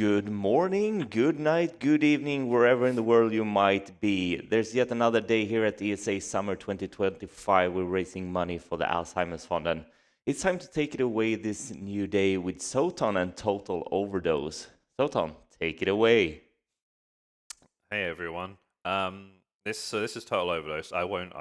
good morning, good night, good evening, wherever in the world you might be. There's yet another day here at ESA Summer 2025. We're raising money for the Alzheimer's Fund, and it's time to take it away this new day with Zoton and Total Overdose. Zoton, take it away. Hey everyone. This is Total Overdose. I won't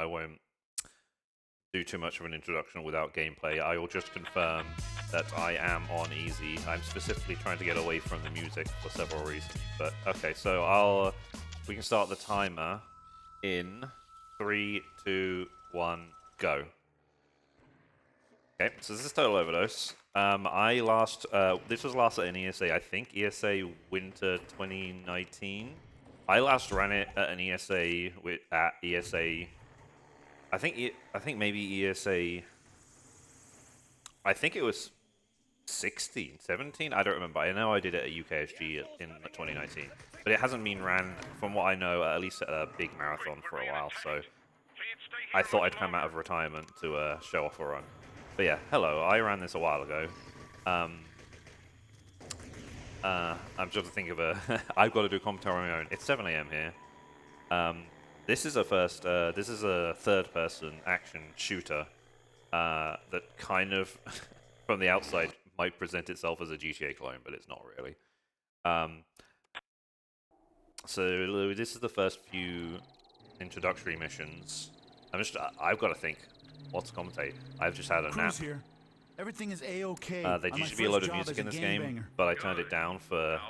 do too much of an introduction without gameplay. I will just confirm that I am on easy. I'm specifically trying to get away from the music for several reasons. But okay, so we can start the timer in 3, 2, 1, go. Okay, so this is Total Overdose. This was last at an ESA, I think ESA Winter 2019. I last ran it at an ESA at ESA. I think maybe ESA. I think it was 16, 17. I don't remember. I know I did it at UKSG in 2019, but it hasn't been ran, from what I know, at least at a big marathon for a while. So I thought I'd come out of retirement to show off a run. But yeah, hello. I ran this a while ago. I'm just to think of a. I've got to do commentary on my own. It's 7 a.m. here. This is a third-person action shooter that kind of, from the outside, might present itself as a GTA clone, but it's not really. So this is the first few introductory missions. I've got to think. What to commentate? I've just had a nap. Here. Everything is A-OK. There used to be a load of music in this game, but I turned it down for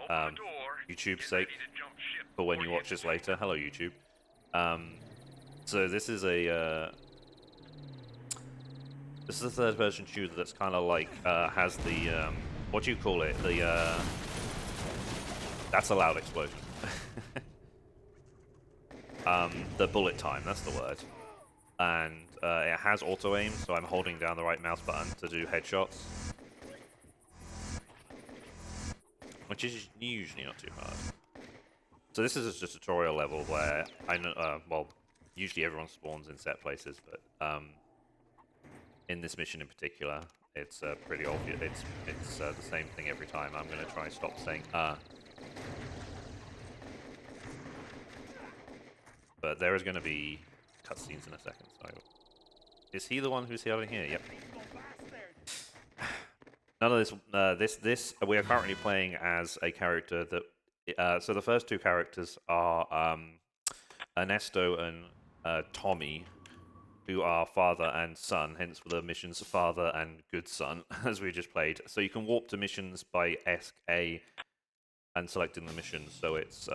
YouTube's sake, for when you watch this later. Hello, YouTube. So this is a third-person shooter that's kind of like has the what do you call it? That's a loud explosion. The bullet time, that's the word. And it has auto aim, so I'm holding down the right mouse button to do headshots, which is usually not too hard. So this is just a tutorial level where I know, well, usually everyone spawns in set places, but in this mission in particular, it's pretty obvious. It's the same thing every time. I'm gonna try and stop saying but there is gonna be cutscenes in a second. So is he the one who's yelling here? Yep. None of this. We are currently playing as a character that. So the first two characters are Ernesto and Tommy, who are father and son. Hence the missions father and good son, as we just played. So you can warp to missions by A and selecting the mission. So it's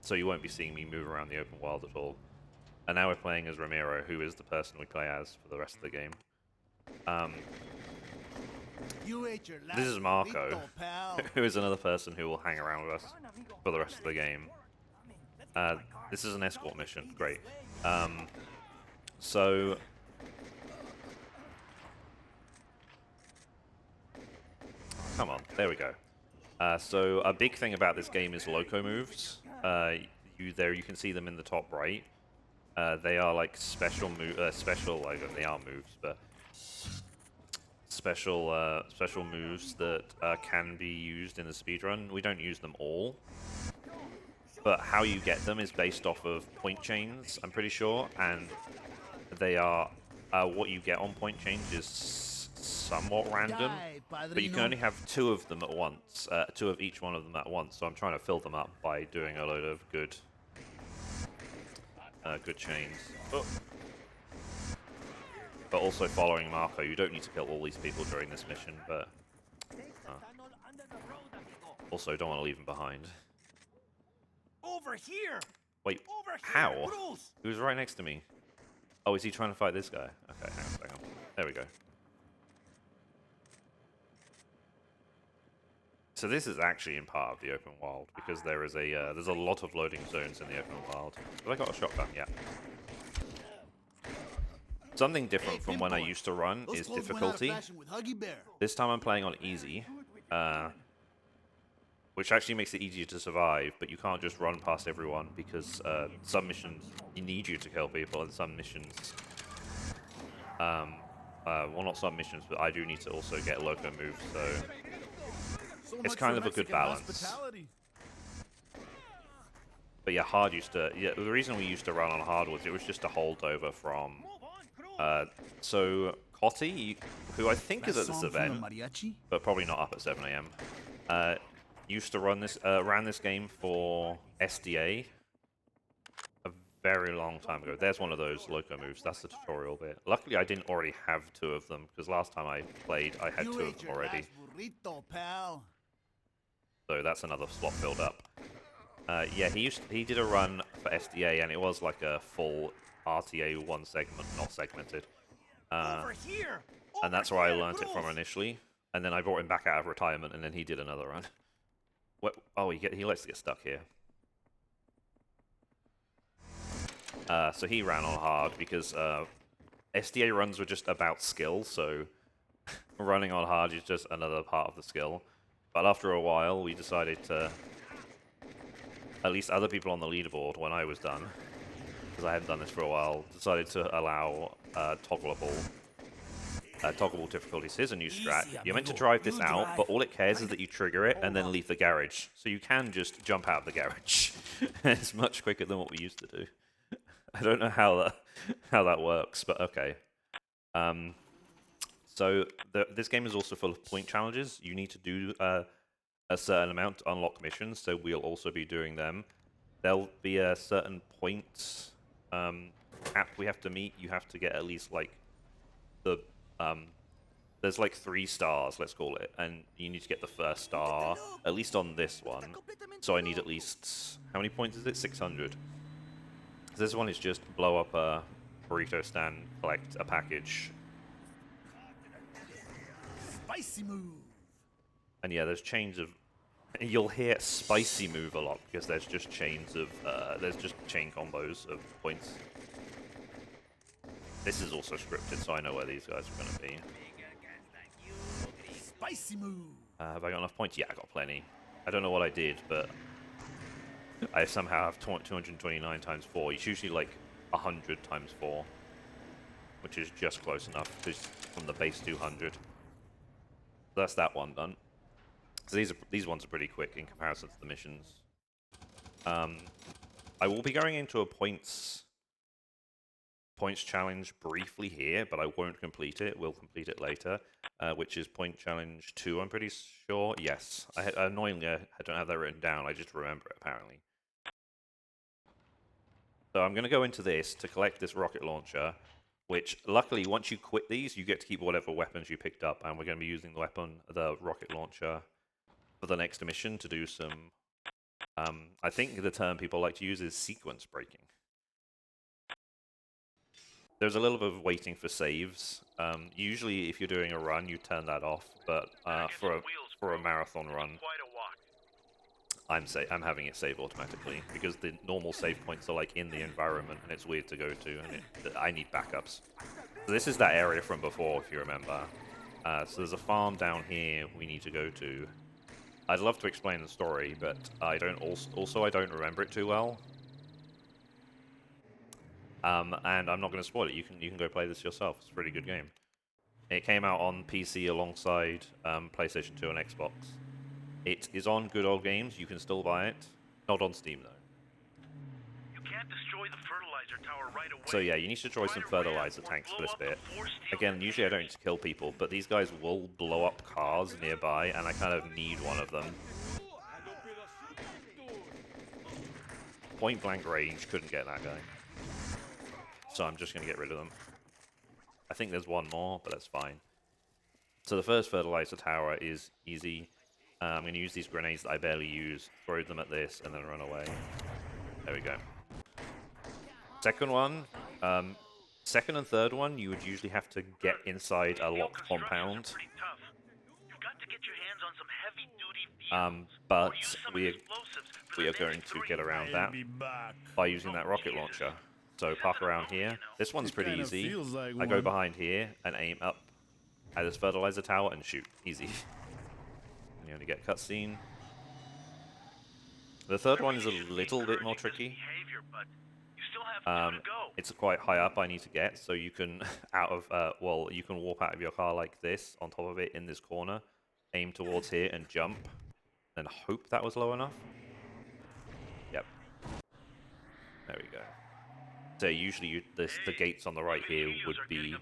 so you won't be seeing me move around the open world at all. And now we're playing as Ramiro, who is the person we play as for the rest of the game. This is Macho, who is another person who will hang around with us for the rest of the game. This is an escort mission. Great. So come on, there we go. So a big thing about this game is Loco moves. You can see them in the top right. They are like special they are moves, but special moves that can be used in the speedrun. We don't use them all, but how you get them is based off of point chains, I'm pretty sure, and they are what you get on point chains is somewhat random, but you can only have 2 of them at once, 2 of each one of them at once. So I'm trying to fill them up by doing a load of good chains. Oh. But also following Marco. You don't need to kill all these people during this mission, but also don't want to leave them behind. Over here. Wait, Over how? here, He was right next to me. Oh, is he trying to fight this guy? Okay, hang on a second. There we go. So this is actually in part of the open world, because there is there's a lot of loading zones in the open world. Have I got a shotgun? Yeah. Something different from when I used to run is difficulty. This time I'm playing on easy, which actually makes it easier to survive, but you can't just run past everyone, because some missions need you to kill people, and some missions, well, not some missions, but I do need to also get Loco moves, so So It's much kind for of a good Mexican balance. hospitality. But yeah, hard used to. Yeah, the reason we used to run on hard was it was just a holdover from. So Cotty, who I think is Last at this song from the event, mariachi? but probably not up at 7 a.m. Used to ran this game for SDA a very long time ago. There's one of those Loco moves. That's the tutorial bit. Luckily, I didn't already have 2 of them because last time I played, I had You 2 of ate them your already. last burrito, pal. So that's another slot filled up. Yeah, he did a run for SDA, and it was like a full RTA one segment, not segmented. Over here. And that's where I learnt it from initially. And then I brought him back out of retirement, and then he did another run. What? Oh, he lets get stuck here. So he ran on hard because SDA runs were just about skill, so running on hard is just another part of the skill. But after a while, we decided to, at least other people on the leaderboard, when I was done, because I hadn't done this for a while, decided to allow toggleable difficulties. Here's a new strat. You're meant to drive this out, but all it cares is that you trigger it and then leave the garage. So you can just jump out of the garage. It's much quicker than what we used to do. I don't know how that works, but okay. So this game is also full of point challenges. You need to do a certain amount to unlock missions, so we'll also be doing them. There'll be a certain point cap we have to meet. You have to get at least like the there's like 3 stars, let's call it, and you need to get the first star at least on this one. So I need at least, how many points is it? 600. This one is just blow up a burrito stand, collect a package. Spicy move. And yeah, there's chains of. You'll hear spicy move a lot because there's just chains of. There's just chain combos of points. This is also scripted, so I know where these guys are going to be. Spicy move. Have I got enough points? Yeah, I got plenty. I don't know what I did, but I somehow have 229 times 4. It's usually like 100 times 4, which is just close enough from the base 200. So that's that one done. So these ones are pretty quick in comparison to the missions. I will be going into a points challenge briefly here, but I won't complete it. We'll complete it later, which is point challenge 2, I'm pretty sure. Yes. Annoyingly, I don't have that written down. I just remember it, apparently. So I'm going to go into this to collect this rocket launcher, which, luckily, once you quit these, you get to keep whatever weapons you picked up, and we're going to be using the rocket launcher, for the next mission to do some... I think the term people like to use is sequence breaking. There's a little bit of waiting for saves. Usually, if you're doing a run, you turn that off. But for a marathon run, I'm having it save automatically because the normal save points are like in the environment, and it's weird to go to, and I need backups. So this is that area from before, if you remember. So there's a farm down here we need to go to. I'd love to explain the story, but I don't. Also, I don't remember it too well. And I'm not going to spoil it. You can go play this yourself. It's a pretty good game. It came out on PC alongside PlayStation 2 and Xbox. It is on Good Old Games. You can still buy it. Not on Steam though. You can't destroy the fertilizer tower right away. So yeah, you need to destroy some fertilizer tanks for this bit. Again, usually I don't need to kill people, but these guys will blow up cars nearby, and I kind of need one of them. Point blank range, couldn't get that guy. So I'm just going to get rid of them. I think there's one more, but that's fine. So the first fertilizer tower is easy. I'm going to use these grenades that I barely use, throw them at this, and then run away. There we go. Second one, second and third one, you would usually have to get inside a locked compound. But we are going to get around that by using that rocket launcher. So park around here. This one's pretty easy. I go behind here and aim up at this fertilizer tower and shoot. Easy. And you only get cutscene. The third one is a little bit more tricky. It's quite high up I need to get, so you can you can warp out of your car like this on top of it in this corner, aim towards here and jump, and hope that was low enough. Yep. There we go. So usually the gates on the right here would be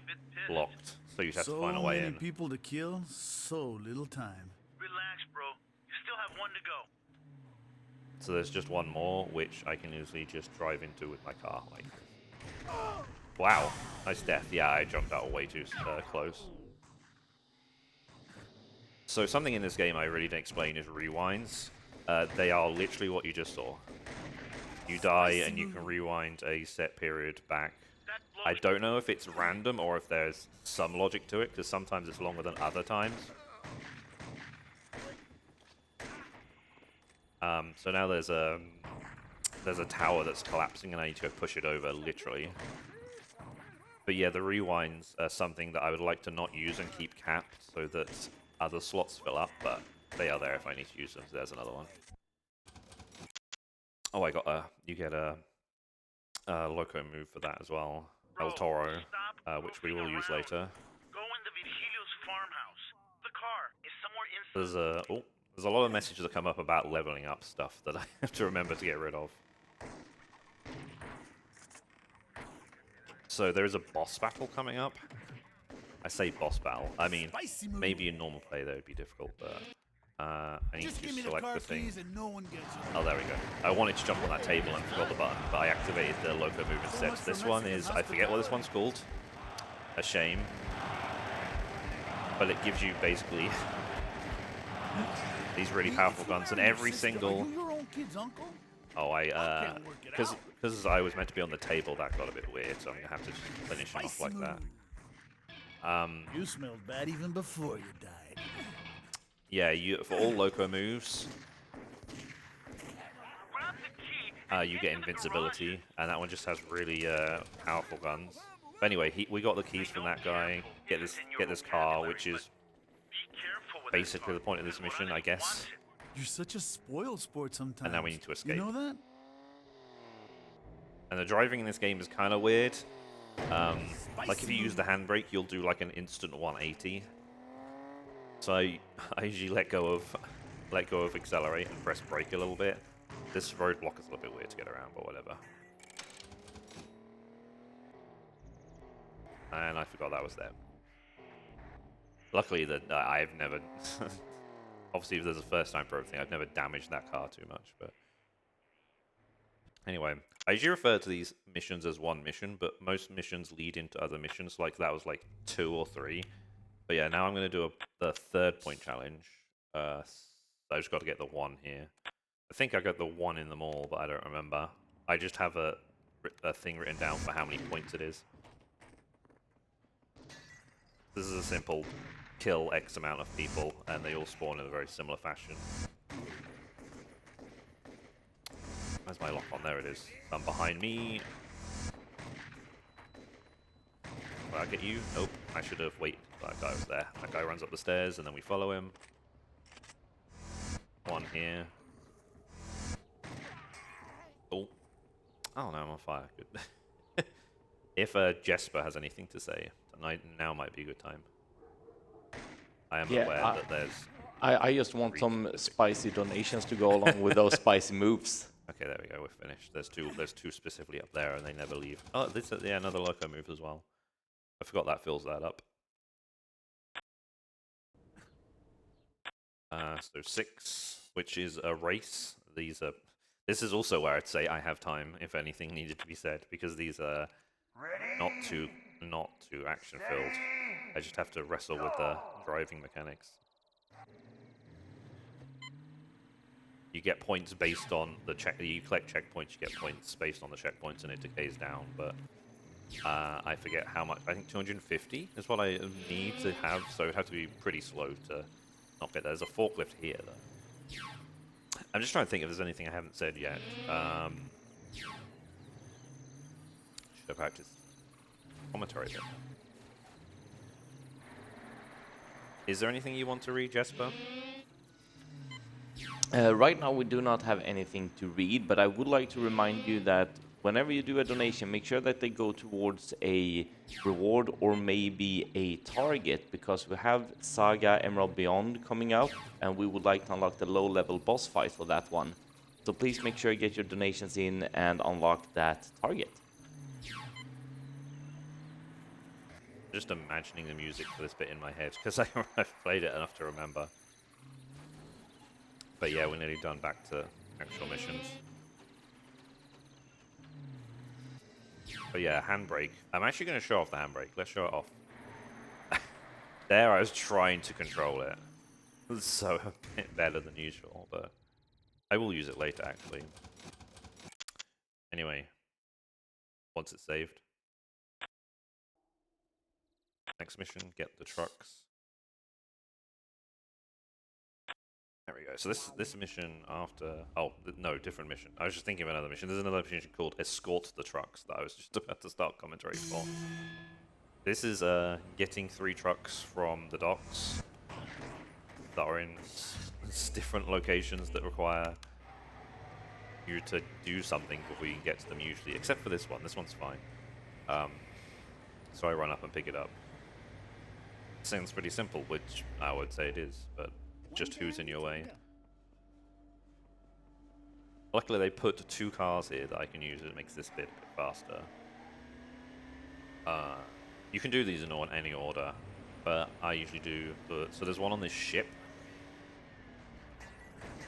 blocked, so you'd have to find a way many in. people to kill, so little time. Relax, bro. You still have one to go. So there's just one more, which I can usually just drive into with my car like this. Wow, nice death. Yeah, I jumped out way too close. So something in this game I really didn't explain is rewinds. They are literally what you just saw. You die and you can rewind a set period back. I don't know if it's random or if there's some logic to it, because sometimes it's longer than other times. So now there's a tower that's collapsing and I need to go push it over, literally. But yeah, the rewinds are something that I would like to not use and keep capped so that other slots fill up, but they are there if I need to use them. So there's another one. Oh, I got you get a Loco move for that as well. El Toro, which we will use later. Go into Virgilio's farmhouse. The car is somewhere inside. There's a lot of messages that come up about leveling up stuff that I have to remember to get rid of. So there is a boss battle coming up. I say boss battle. I mean, maybe in normal play that would be difficult, but I need Just to give me the select car the thing. keys and no one gets it. Oh, there we go. I wanted to jump on that table and forgot the button, but I activated the Loco move instead. So this one is, I forget what this one's called. A shame. But it gives you basically these really powerful guns, and every single... Are you your own kid's uncle? Oh, because I was meant to be on the table, that got a bit weird, so I'm gonna have to just finish him off like that. You smelled bad even before you died. Yeah, for all Loco moves, Grab the key. you get invincibility, and that one just has really powerful guns. But anyway, we got the keys from that guy. Get this car, which is Be careful with basically the point of this mission, I guess. You're such a spoiled sport sometimes. And now we need to escape. You know that? And the driving in this game is kind of weird. Like if you use the handbrake, you'll do like an instant 180. So I usually let go of accelerate and press brake a little bit. This roadblock is a little bit weird to get around, but whatever. And I forgot that was there. Luckily that I've never... Obviously, if there's a first-time pro thing, I've never damaged that car too much, but... Anyway, I usually refer to these missions as one mission, but most missions lead into other missions, like that was like 2 or 3. But yeah, now I'm going to do the 3rd point challenge. I just got to get the 1 here. I think I got the 1 in them all, but I don't remember. I just have a thing written down for how many points it is. This is a simple kill X amount of people, and they all spawn in a very similar fashion. Where's my lock on? There it is. Some behind me. Will I get you? Nope. I should have waited. That guy was there. That guy runs up the stairs, and then we follow him. 1 here. Oh. Oh no, I'm on fire. Good. If Jesper has anything to say, tonight now might be a good time. I am aware that there's... I just want some spicy donations to go along with those spicy moves. Okay, there we go. We're finished. There's two specifically up there, and they never leave. Oh, this yeah, another Loco move as well. I forgot that fills that up. So 6, which is a race. This is also where I'd say I have time if anything needed to be said, because these are not too action filled. I just have to wrestle with the driving mechanics. You get points based on the you collect checkpoints, you get points based on the checkpoints, and it decays down, but I forget how much. I think 250 is what I need to have, so I have to be pretty slow to not get there. There's a forklift here, though. I'm just trying to think if there's anything I haven't said yet. Should have practiced commentary there. Is there anything you want to read, Jesper? Right now we do not have anything to read, but I would like to remind you that whenever you do a donation, make sure that they go towards a reward or maybe a target, because we have Saga Emerald Beyond coming up, and we would like to unlock the low-level boss fight for that one. So please make sure you get your donations in and unlock that target. Just imagining the music for this bit in my head, because I've played it enough to remember. But yeah, we're nearly done. Back to actual missions. But yeah, handbrake. I'm actually going to show off the handbrake. Let's show it off. There, I was trying to control it. So a bit better than usual, but I will use it later, actually. Anyway, once it's saved. Next mission, get the trucks. There we go. So this mission after... Oh, no, different mission. I was just thinking of another mission. There's another mission called Escort the Trucks that I was just about to start commentary for. This is getting 3 trucks from the docks that are in different locations that require you to do something before you can get to them usually. Except for this one. This one's fine. So I run up and pick it up. Sounds pretty simple, which I would say it is, but just who's in your way. Luckily they put 2 cars here that I can use. It makes this bit a bit faster. You can do these in any order, but I usually do so there's one on this ship.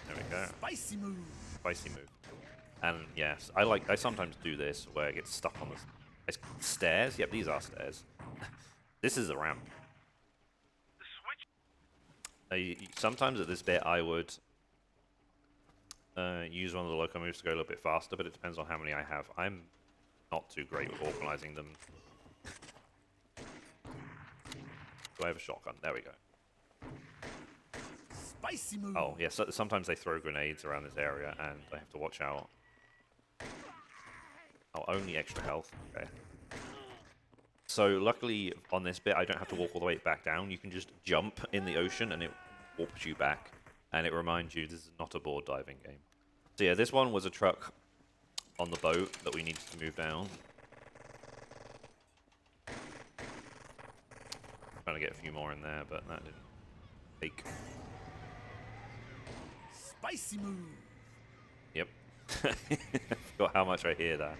There we go. Spicy move. Spicy move. And yes, I sometimes do this where I get stuck on the stairs. Yep, these are stairs. This is a ramp. Sometimes at this bit I would use one of the Loco moves to go a little bit faster, but it depends on how many I have. I'm not too great with organizing them. Do I have a shotgun? There we go. Spicy move. Oh, yeah, so sometimes they throw grenades around this area, and I have to watch out. Oh, only extra health. Okay. So luckily on this bit I don't have to walk all the way back down. You can just jump in the ocean and it warps you back, and it reminds you this is not a board diving game. So yeah, this one was a truck on the boat that we needed to move down. Trying to get a few more in there, but that didn't take. Spicy move. Yep. I forgot how much I hear that.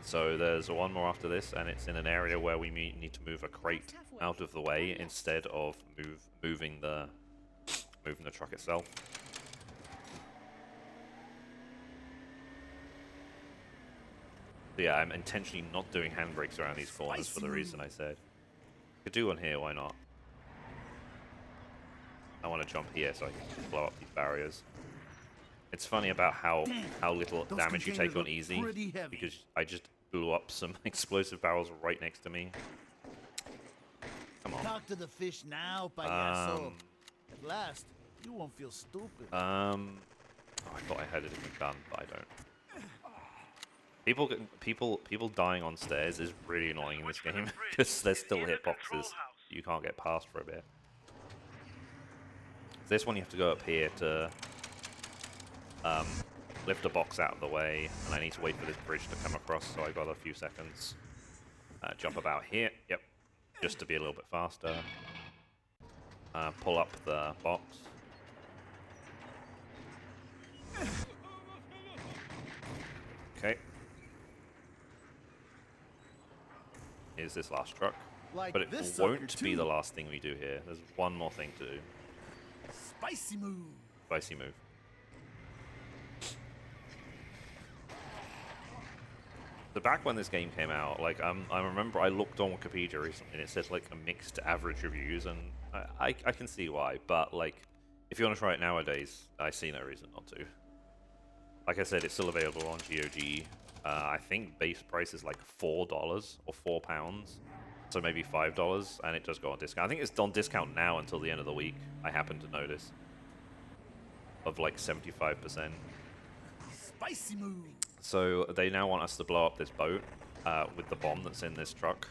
So there's one more after this, and it's in an area where we need to move a crate out of the way instead of moving the truck itself. So yeah, I'm intentionally not doing handbrakes around these corners for the reason I said. Could do one here, why not? I want to jump here so I can blow up these barriers. It's funny about how little damage you take on easy, because I just blew up some explosive barrels right next to me. Come on. Talk to the fish now, payaso. At last, you won't feel stupid. Oh, I thought I had a different gun, but I don't. People dying on stairs is really annoying in this game because there's still hitboxes you can't get past for a bit. This one you have to go up here to lift a box out of the way, and I need to wait for this bridge to come across, so I got a few seconds. Jump about here, yep, just to be a little bit faster. Pull up the box. Okay. Here's this last truck. Like But it this won't sucker, be too. the last thing we do here. There's one more thing to do. Spicy move. Spicy move. So back when this game came out, like I remember I looked on Wikipedia recently and it says like a mixed average reviews, and I can see why, but like if you want to try it nowadays, I see no reason not to. Like I said, it's still available on GOG. I think base price is like $4 or £4, so maybe $5, and it does go on discount. I think it's on discount now until the end of the week. I happen to notice of like 75%. Spicy move. So they now want us to blow up this boat with the bomb that's in this truck.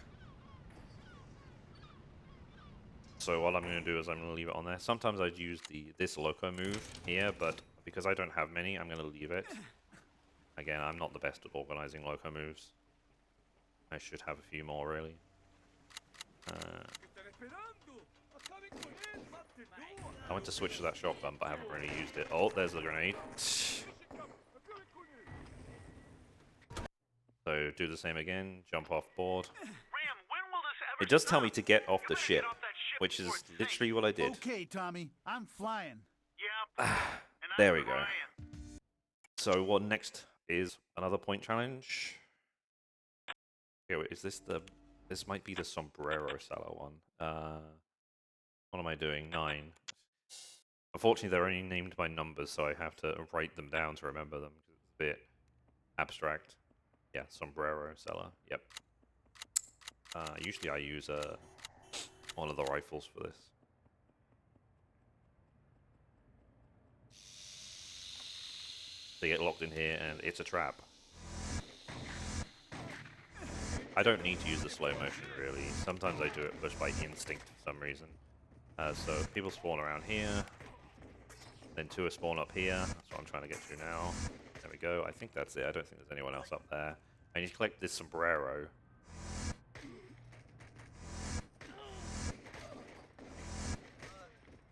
So what I'm going to do is I'm going to leave it on there. Sometimes I'd use this Loco move here, but because I don't have many, I'm going to leave it. Again, I'm not the best at organizing Loco moves. I should have a few more, really. I went to switch to that shotgun, but I haven't really used it. Oh, there's the grenade. So do the same again, jump off board. Ram, when will this ever It does tell stop? me to get off the You better ship, get off that ship which before is it's literally what I did. Okay, Tommy, I'm flying. Yeah, and There I'm we go. crying. So what next is another point challenge. Okay, wait, is this the... This might be the sombrero seller one. What am I doing? 9. Unfortunately, they're only named by numbers, so I have to write them down to remember them, because it's a bit abstract. Yeah, sombrero seller. Yep. Usually I use one of the rifles for this. They get locked in here, and it's a trap. I don't need to use the slow motion, really. Sometimes I do it just by instinct for some reason. So people spawn around here. Then 2 are spawn up here. That's what I'm trying to get to now. There we go. I think that's it. I don't think there's anyone else up there. I need to collect this sombrero.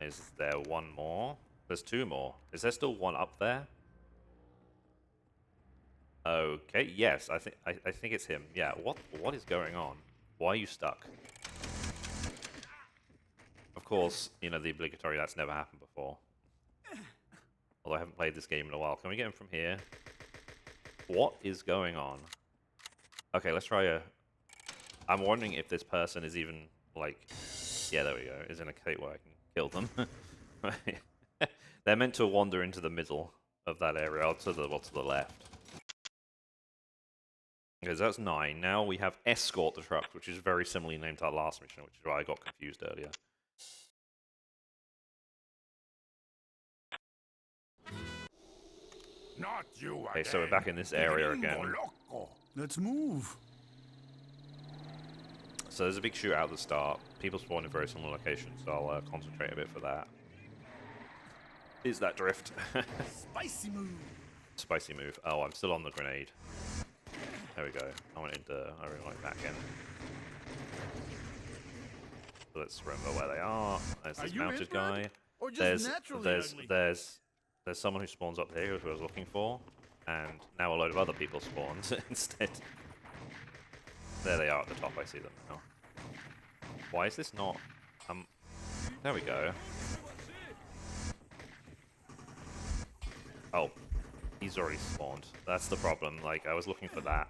Is there one more? There's 2 more. Is there still one up there? Okay, yes, I think it's him. Yeah, what is going on? Why are you stuck? Of course, you know, the obligatory that's never happened before. Although I haven't played this game in a while. Can we get him from here? What is going on? Okay, let's try a... I'm wondering if this person is even, like... Yeah, there we go. Is in a state where I can kill them. They're meant to wander into the middle of that area, or to the left. Okay, so that's 9. Now we have Escort the Truck, which is very similarly named to our last mission, which is why I got confused earlier. Not you Okay, so we're back in this area again. Loco. Let's move. So there's a big shootout at the start. People spawn in very similar locations, so I'll concentrate a bit for that. Is that drift? Spicy move. Spicy move. Oh, I'm still on the grenade. There we go. I really want it back in. So let's remember where they are. There's this mounted inbred? guy. Or just naturally ugly? There's someone who spawns up here, who I was looking for, and now a load of other people spawns instead. There they are at the top. I see them now. Why is this not? There we go. Oh, he's already spawned. That's the problem. Like, I was looking for that,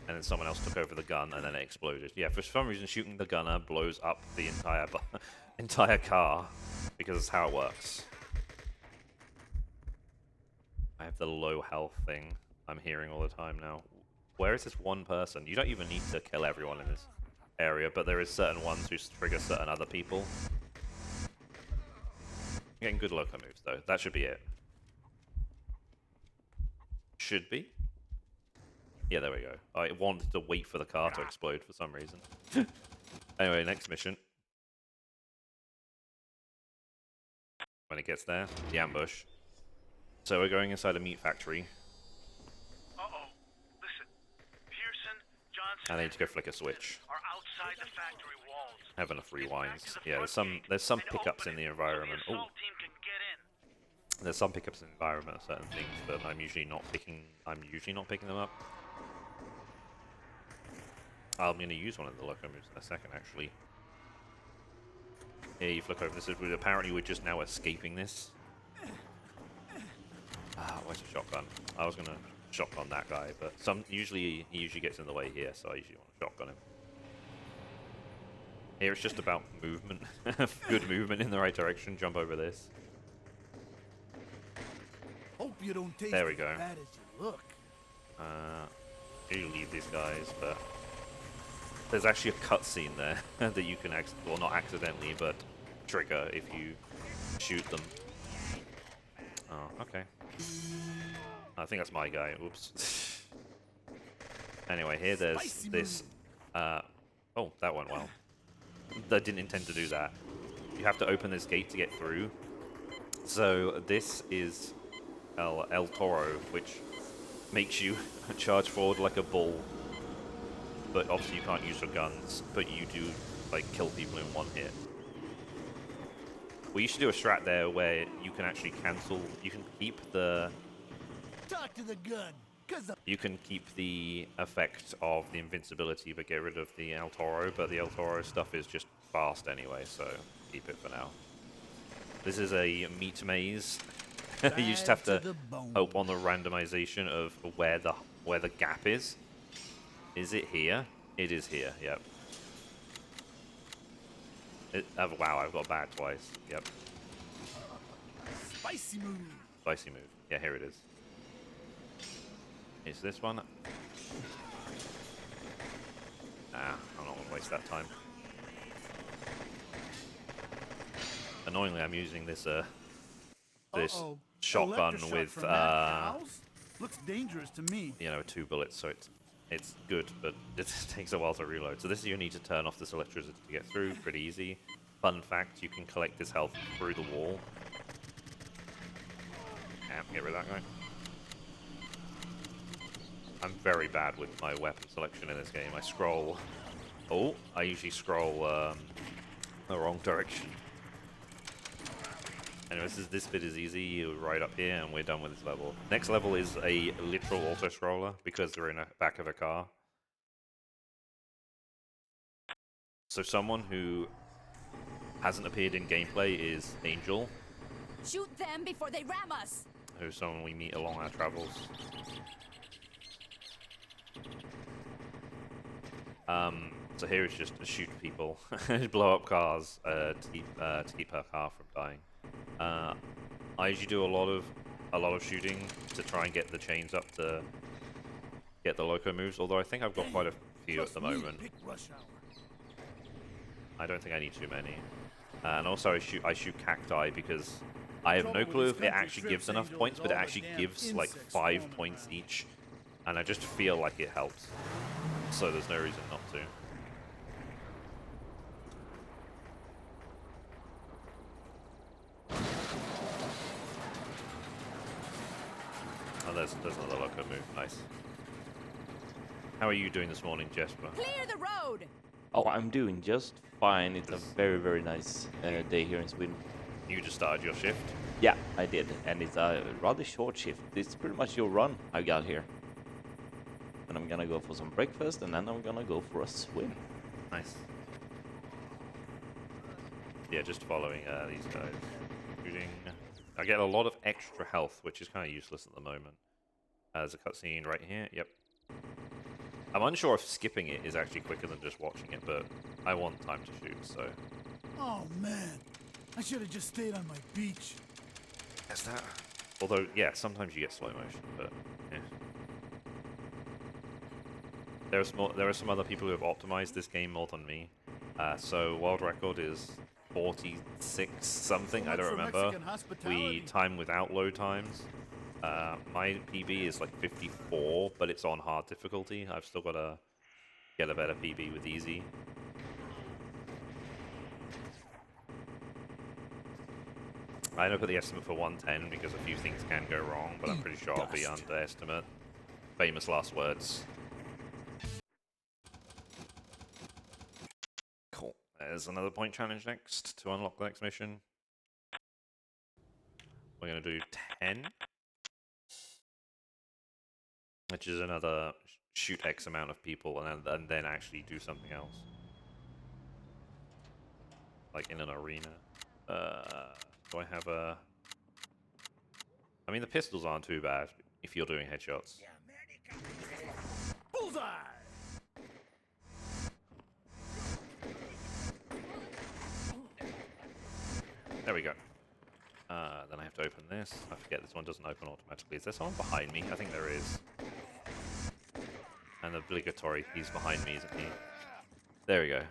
and then someone else took over the gun, and then it exploded. Yeah, for some reason, shooting the gunner blows up the entire car, because that's how it works. I have the low health thing I'm hearing all the time now. Where is this one person? You don't even need to kill everyone in this area, but there is certain ones who trigger certain other people. Getting good Loco moves, though. That should be it. Should be. Yeah, there we go. I wanted to wait for the car to explode for some reason. Anyway, next mission. When it gets there, the ambush. So we're going inside a meat factory. Uh-oh. Listen, Pearson, Johnson, I need to go flick a switch. are outside the factory walls. Have enough Get back rewinds. to the Yeah, front there's some gate and pickups open in the it so environment. the Oh, assault team can get in. there's some pickups in the environment of certain things, but I'm usually not picking them up. I'm going to use one of the Loco moves in a second, actually. Here, you flick over this. Apparently, we're just now escaping this. Ah, where's the shotgun? I was going to shotgun that guy, but he usually gets in the way here, so I usually want to shotgun him. Here, it's just about movement. Good movement in the right direction. Jump over this. Hope you don't taste There we as go. bad as you look. You leave these guys, but there's actually a cutscene there that you can, well, not accidentally, but trigger if you shoot them. Oh, okay. I think that's my guy. Oops. Anyway, here there's Spicy this. Oh, that went well. I didn't intend to do that. You have to open this gate to get through. So this is El Toro, which makes you charge forward like a bull. But obviously you can't use your guns, but you do like kill people in one hit. We should do a strat there where you can actually cancel. You can keep the. Talk to the gun, cause the You can keep the effect of the invincibility, but get rid of the El Toro. But the El Toro stuff is just fast anyway, so keep it for now. This is a meat maze. You just have to hope on the randomization of where the gap is. Is it here? It is here. Yep. Wow, I've got bad twice. Yep. spicy move. Spicy move. Yeah, here it is. Is this one? I'm not gonna waste that time. Annoyingly, I'm using this this shotgun Electroshock with from that house? Looks dangerous to me. 2 bullets, so it's good, but it takes a while to reload. So this is you need to turn off this electricity to get through. Pretty easy. Fun fact: you can collect this health through the wall. Get rid of that guy. I'm very bad with my weapon selection in this game. I scroll. Oh, I usually scroll the wrong direction. Anyways, this bit is easy. You're right up here, and we're done with this level. Next level is a literal auto-scroller because they're in the back of a car. So someone who hasn't appeared in gameplay is Angel, Shoot them before they ram us. who's someone we meet along our travels. So here is just to shoot people, blow up cars to keep her car from dying. I usually do a lot of shooting to try and get the chains up to get the Loco moves. Although I think I've got quite a few at the moment. I don't think I need too many. And also I shoot cacti because I have no clue if it actually gives enough points, but it actually gives like 5 points each, and I just feel like it helps. So there's no reason not to. Oh, there's another Loco move. Nice. How are you doing this morning, Jesper? Clear the road. Oh, I'm doing just fine. It's a very, very nice day here in Sweden. You just started your shift? Yeah, I did, and it's a rather short shift. It's pretty much your run I got here. And I'm gonna go for some breakfast, and then I'm gonna go for a swim. Nice. Yeah, just following these guys. Shooting. I get a lot of extra health, which is kind of useless at the moment. There's a cutscene right here. Yep. I'm unsure if skipping it is actually quicker than just watching it, but I want time to shoot, so... Oh man, I should have just stayed on my beach. Is that... Although, yeah, sometimes you get slow motion, but... yeah. There are some other people who have optimized this game more than me. So, world record is 46 something, I don't remember. We time without load times. My PB is like 54, but it's on hard difficulty. I've still got to get a better PB with easy. I don't put the estimate for 110 because a few things can go wrong, but I'm pretty sure I'll be under estimate. Famous last words. Cool. There's another point challenge next to unlock the next mission. We're going to do 10. Which is another shoot X amount of people and then actually do something else. Like in an arena. Do I have a... I mean, the pistols aren't too bad if you're doing headshots. Bullseye! There we go. Then I have to open this. I forget this one doesn't open automatically. Is there someone behind me? I think there is. And obligatory, he's behind me, isn't he? There we go.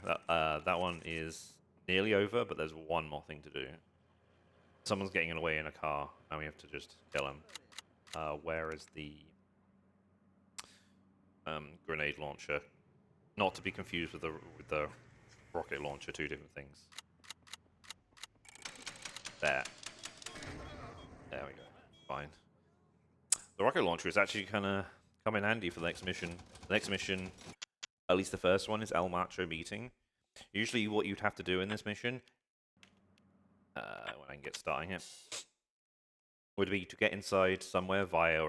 That one is nearly over, but there's one more thing to do. Someone's getting away in a car, and we have to just kill him. Where is the grenade launcher? Not to be confused with the rocket launcher, two different things. There. There we go. Fine. The rocket launcher is actually kind of come in handy for the next mission. The next mission, at least the first one, is El Macho meeting. Usually what you'd have to do in this mission, when I can get starting here, would be to get inside somewhere via,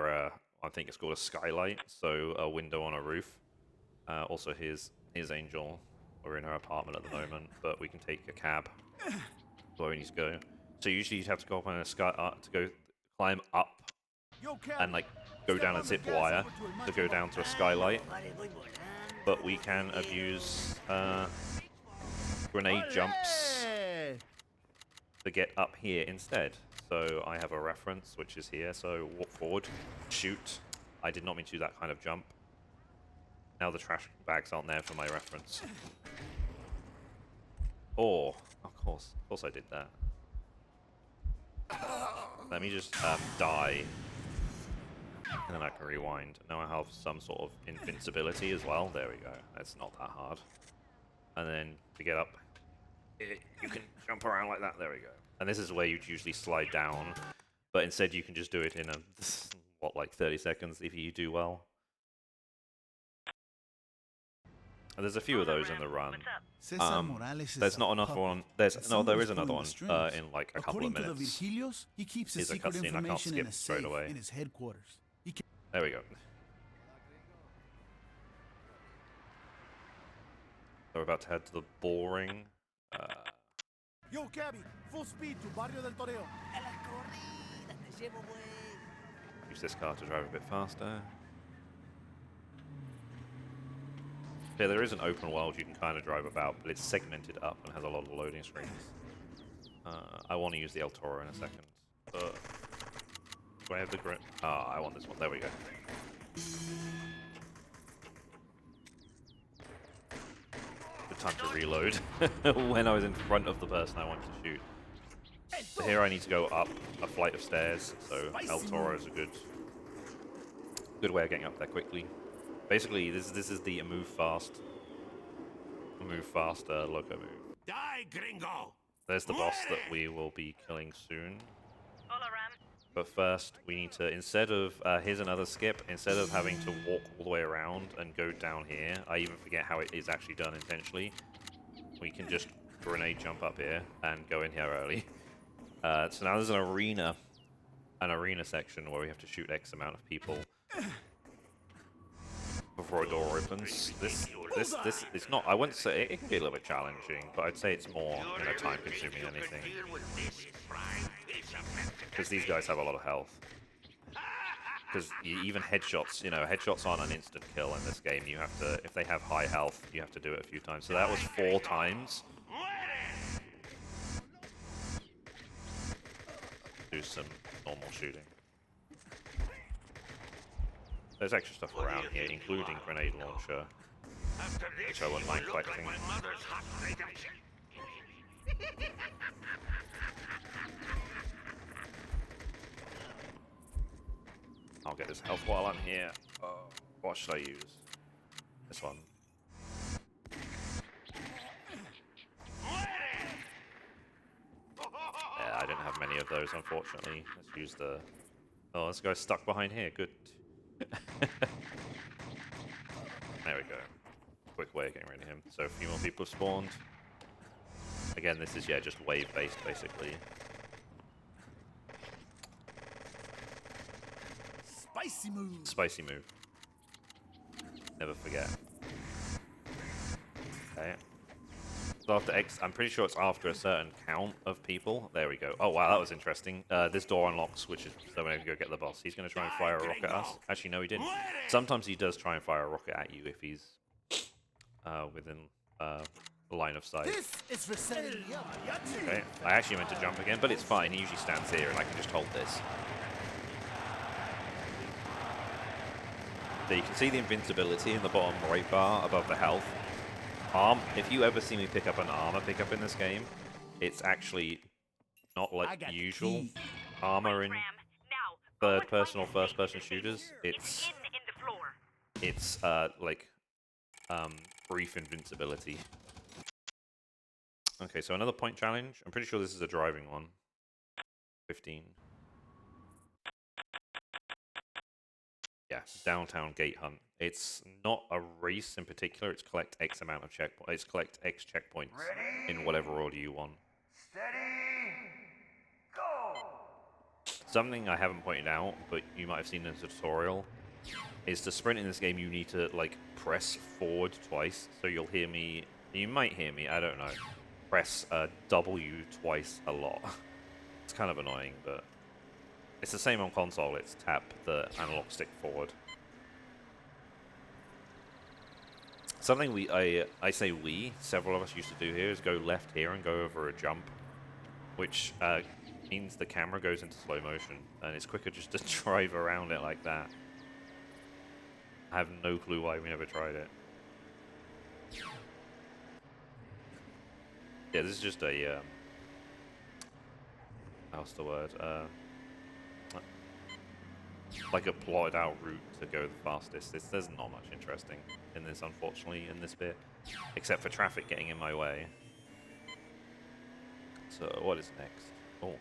I think it's called a skylight, so a window on a roof. Also, here's Angel. We're in her apartment at the moment, but we can take a cab where we need to go. So usually you'd have to go up on a climb up and like go down a zip wire to go down to a skylight. But we can abuse grenade jumps to get up here instead. So I have a reference which is here. So walk forward, shoot. I did not mean to do that kind of jump. Now the trash bags aren't there for my reference. Oh, of course I did that. Let me just die, and then I can rewind. Now I have some sort of invincibility as well. There we go. That's not that hard. And then to get up, you can jump around like that. There we go. And this is where you'd usually slide down, but instead you can just do it in like 30 seconds if you do well. And there's a few of those in the run. There's not enough one. There is another one in like a couple of minutes. According to the Virgillos, he keeps his Here's a secret cutscene I can't information in skip a straight safe away. in his headquarters. There we go. So we're about to head to the boring. Yo, cabby, full speed to Barrio del Toreo. Use this car to drive a bit faster. Yeah, there is an open world you can kind of drive about, but it's segmented up and has a lot of loading screens. I want to use the El Toro in a second. Do I have the grip? Ah, I want this one. There we go. Good time to reload when I was in front of the person I wanted to shoot. So here I need to go up a flight of stairs, so El Toro is a good way of getting up there quickly. Basically, this is the move fast Loco move. Die, gringo! There's the boss that we will be killing soon. But first, we need to, instead of, here's another skip, instead of having to walk all the way around and go down here, I even forget how it is actually done intentionally, we can just grenade jump up here and go in here early. So now there's an arena section where we have to shoot X amount of people before a door opens. This it's not, I wouldn't say, it can be a little bit challenging, but I'd say it's more, time consuming than anything. Because these guys have a lot of health. Because even headshots, headshots aren't an instant kill in this game. You have to, if they have high health, you have to do it a few times. So that was 4 times. Do some normal shooting. There's extra stuff around here, including grenade launcher, which I wouldn't mind collecting. I'll get this health while I'm here. What should I use? This one. Yeah, I didn't have many of those, unfortunately. Let's use the... Oh, this guy's stuck behind here. Good. There we go. Quick way of getting rid of him. So a few more people have spawned. Again, this is, just wave-based, basically. Spicy move. Spicy move. Never forget. Okay. So after X, I'm pretty sure it's after a certain count of people. There we go. Oh wow, that was interesting. This door unlocks, which is so we're gonna go get the boss. He's gonna try and fire a rocket at us. Actually, no, he didn't. Sometimes he does try and fire a rocket at you if he's within the line of sight. This is for setting me up. Okay. I actually meant to jump again, but it's fine. He usually stands here, and I can just hold this. So you can see the invincibility in the bottom right bar above the health. If you ever see me pick up an armor pickup in this game, it's actually not like usual armor in third person or first person shooters. It's brief invincibility. Okay, so another point challenge. I'm pretty sure this is a driving one. 15. Yeah, downtown gate hunt. It's not a race in particular. It's collect X amount of checkpoints. It's collect X checkpoints in whatever order you want. Steady. Go. Something I haven't pointed out, but you might have seen in the tutorial, is to sprint in this game you need to like press forward twice. So you'll hear me, you might hear me, I don't know, press W twice a lot. It's kind of annoying, but it's the same on console. It's tap the analog stick forward. Something I say we, several of us used to do here is go left here and go over a jump, which means the camera goes into slow motion, and it's quicker just to drive around it like that. I have no clue why we never tried it. Yeah, this is just a, how's the word? Like a plotted out route to go the fastest. There's not much interesting in this, unfortunately, in this bit, except for traffic getting in my way. So what is next? Oh,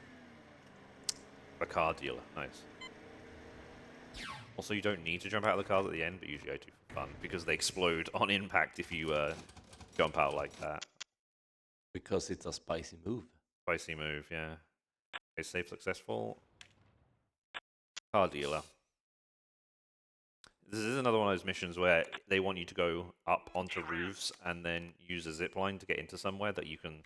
a car dealer. Nice. Also, you don't need to jump out of the cars at the end, but usually I do for fun because they explode on impact if you jump out like that. Because it's a spicy move. Spicy move, yeah. Okay, save successful. Car dealer. This is another one of those missions where they want you to go up onto roofs and then use a zip line to get into somewhere that you can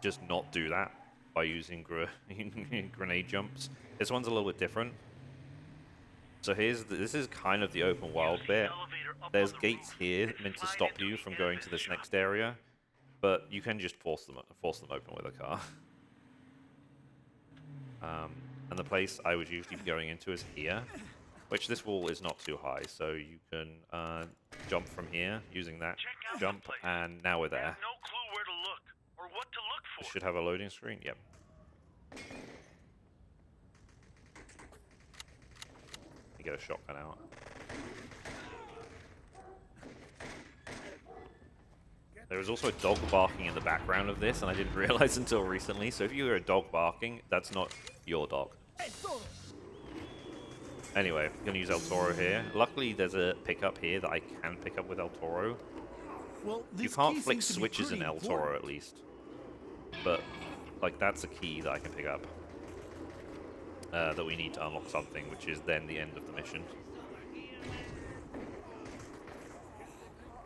just not do that by using grenade jumps. This one's a little bit different. So this is kind of the open world bit. There's gates here meant to stop you from going to this next area, but you can just force them open with a car. And the place I would usually be going into is here, which this wall is not too high, so you can jump from here using that jump, and now we're there. No clue where to look or what to look for. This should have a loading screen. Yep. You get a shotgun out. There is also a dog barking in the background of this, and I didn't realize until recently. So if you hear a dog barking, that's not your dog. Anyway, I'm going to use El Toro here. Luckily, there's a pickup here that I can pick up with El Toro. Well, You this can't key flick seems to be switches in pretty El Toro, important. at least. But, like, that's a key that I can pick up. That we need to unlock something, which is then the end of the mission.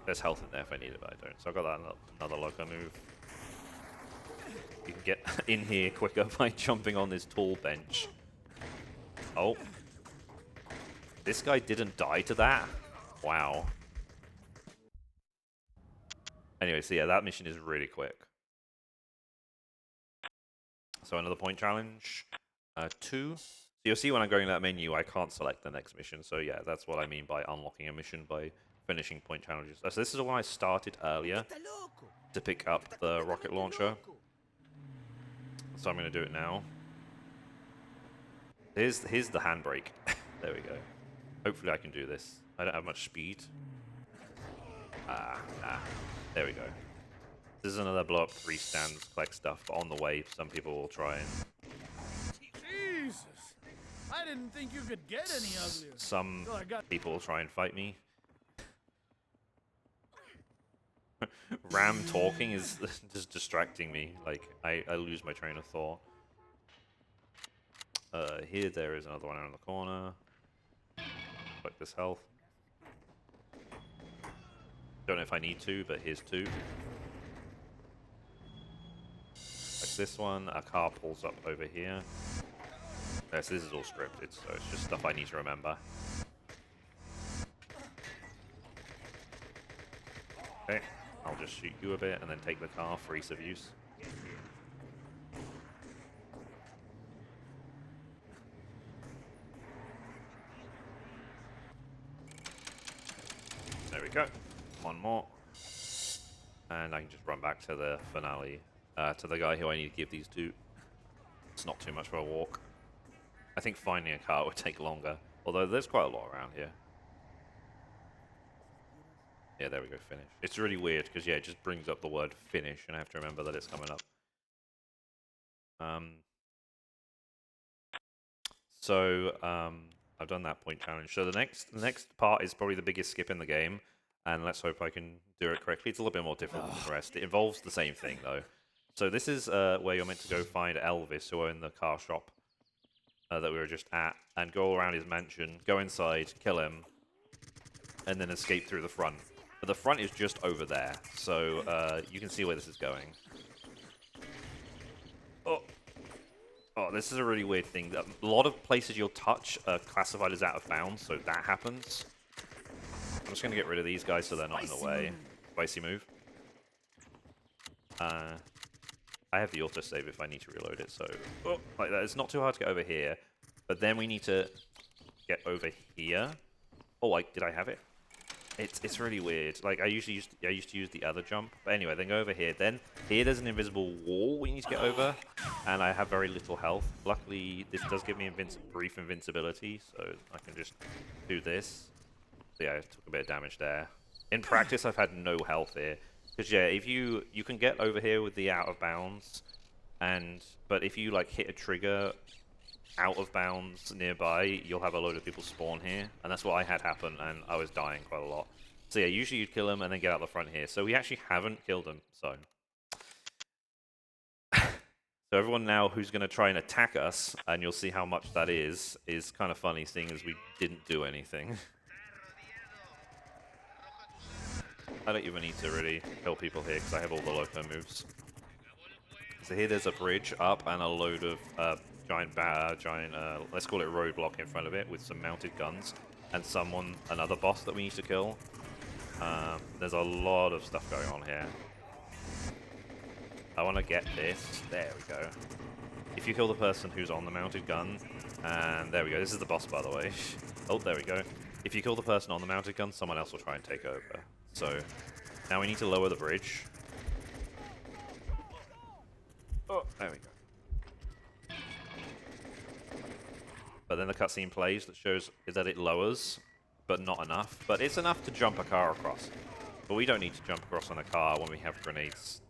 There's health in there if I need it, but I don't. So I got that another Loco move. You can get in here quicker by jumping on this tall bench. Oh. This guy didn't die to that? Wow. Anyway, so yeah, that mission is really quick. So another point challenge. 2. So you'll see when I'm going to that menu, I can't select the next mission. So yeah, that's what I mean by unlocking a mission by finishing point challenges. So this is the one I started earlier to pick up the rocket launcher. So I'm going to do it now. Here's the handbrake. There we go. Hopefully I can do this. I don't have much speed. There we go. This is another blow up 3 stands, collect stuff, but on the way, some people will try and... Jesus, I didn't think you could get any uglier. Some So I got people will try and fight me. Ram talking is just distracting me. Like, I lose my train of thought. Here there is another one around the corner. Like this health. Don't know if I need to, but here's 2. Like this one, a car pulls up over here. Yes, this is all scripted, so it's just stuff I need to remember. Okay, I'll just shoot you a bit and then take the car for ease of use. There we go. One more. And I can just run back to the finale, to the guy who I need to give these to. It's not too much of a walk. I think finding a car would take longer, although there's quite a lot around here. Yeah, there we go, finish. It's really weird because, yeah, it just brings up the word finish, and I have to remember that it's coming up. I've done that point challenge. So the next part is probably the biggest skip in the game, and let's hope I can do it correctly. It's a little bit more difficult than the rest. It involves the same thing, though. So this is where you're meant to go find Elvis, who are in the car shop that we were just at, and go around his mansion, go inside, kill him, and then escape through the front. But the front is just over there, so you can see where this is going. Oh, this is a really weird thing. A lot of places you'll touch are classified as out of bounds, so that happens. I'm just going to get rid of these guys so they're not in the way. Spicy move. I have the autosave if I need to reload it, so... Oh, like that. It's not too hard to get over here, but then we need to get over here. Oh, did I have it? It's really weird. Like I used to use the other jump. But anyway, then go over here. Then here there's an invisible wall we need to get over, and I have very little health. Luckily, this does give me brief invincibility, so I can just do this. So yeah, I took a bit of damage there. In practice, I've had no health here. Because yeah, if you can get over here with the out of bounds, but if you like hit a trigger out of bounds nearby, you'll have a load of people spawn here, and that's what I had happen, and I was dying quite a lot. So yeah, usually you'd kill them and then get out the front here. So we actually haven't killed them, so... So everyone now who's going to try and attack us, and you'll see how much that is kind of funny, seeing as we didn't do anything. I don't even need to really kill people here, because I have all the Loco moves. So here there's a bridge up and a load of giant, let's call it roadblock in front of it with some mounted guns and another boss that we need to kill. There's a lot of stuff going on here. I want to get this. There we go. If you kill the person who's on the mounted gun, and there we go. This is the boss, by the way. Oh, there we go. If you kill the person on the mounted gun, someone else will try and take over. So now we need to lower the bridge. Oh, there we go. But then the cutscene plays that shows that it lowers, but not enough. But it's enough to jump a car across. But we don't need to jump across on a car when we have grenades.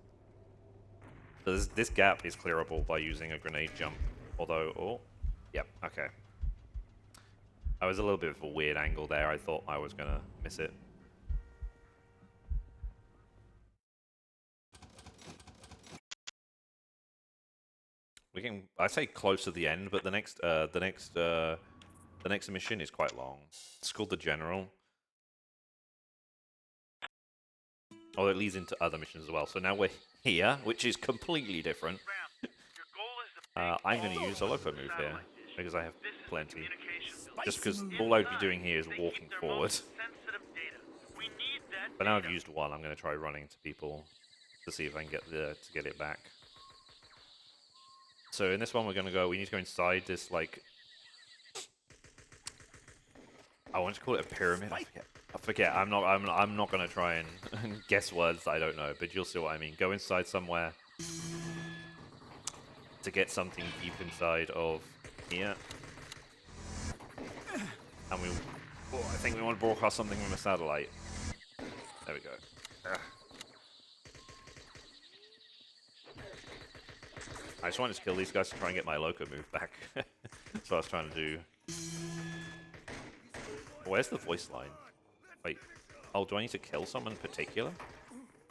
So this gap is clearable by using a grenade jump. Although, oh, yep, okay. I was a little bit of a weird angle there. I thought I was going to miss it. I say close to the end, but the next mission is quite long. It's called the General. Oh, it leads into other missions as well. So now we're here, which is completely different. I'm going to use a Loco move here, because I have plenty. Just because all I'd be doing here is walking forward. But now I've used one, I'm going to try running to people to see if I can get it back. So in this one, we need to go inside this, like... I want to call it a pyramid. I forget. I'm not gonna try and guess words that I don't know, but you'll see what I mean. Go inside somewhere to get something deep inside of here, and I think we want to broadcast something from a satellite. There we go. I just wanted to kill these guys to try and get my Loco move back. That's what I was trying to do. Where's the voice line? Wait. Oh, do I need to kill someone in particular?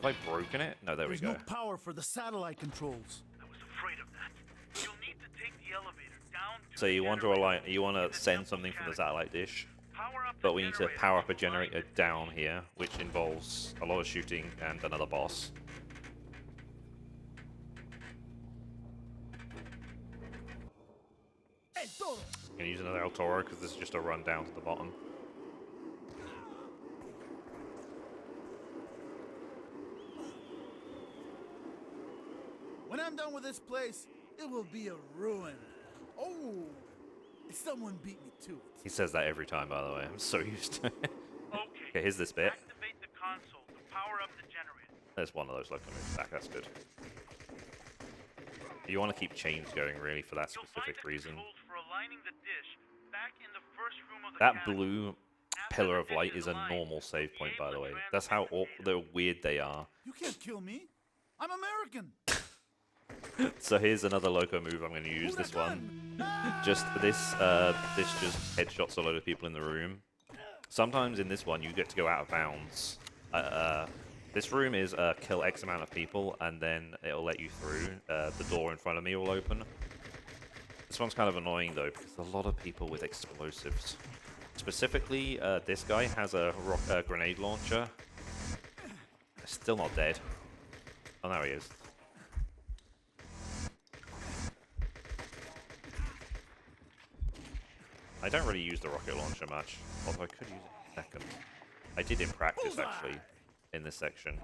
Have I broken it? No, there we go. There's no power for the satellite controls. I was afraid of that. You'll need to take the elevator down to So you want to send something from the satellite dish, but we need to power up a generator down here, which involves a lot of shooting and another boss. I'm gonna use another El Toro because this is just a run down to the bottom. When I'm done with this place, it will be a ruin. Oh, someone beat me to it. He says that every time, by the way. I'm so used to it. Okay, here's this bit. Activate the console to power up the generator. There's one of those Loco moves back. That's good. You want to keep chains going, really, for that specific reason. For aligning the dish back in the first room of the That cabin. blue pillar of light is a normal save point, by the way. That's how weird they are. You can't kill me. I'm American. So here's another Loco move I'm going to use. This one. Just this just headshots a load of people in the room. Sometimes in this one you get to go out of bounds. This room is kill X amount of people and then it'll let you through. The door in front of me will open. This one's kind of annoying though because there's a lot of people with explosives. Specifically, this guy has a grenade launcher. Still not dead. Oh, there he is. I don't really use the rocket launcher much, although I could use it in a second. I did in practice, actually, in this section.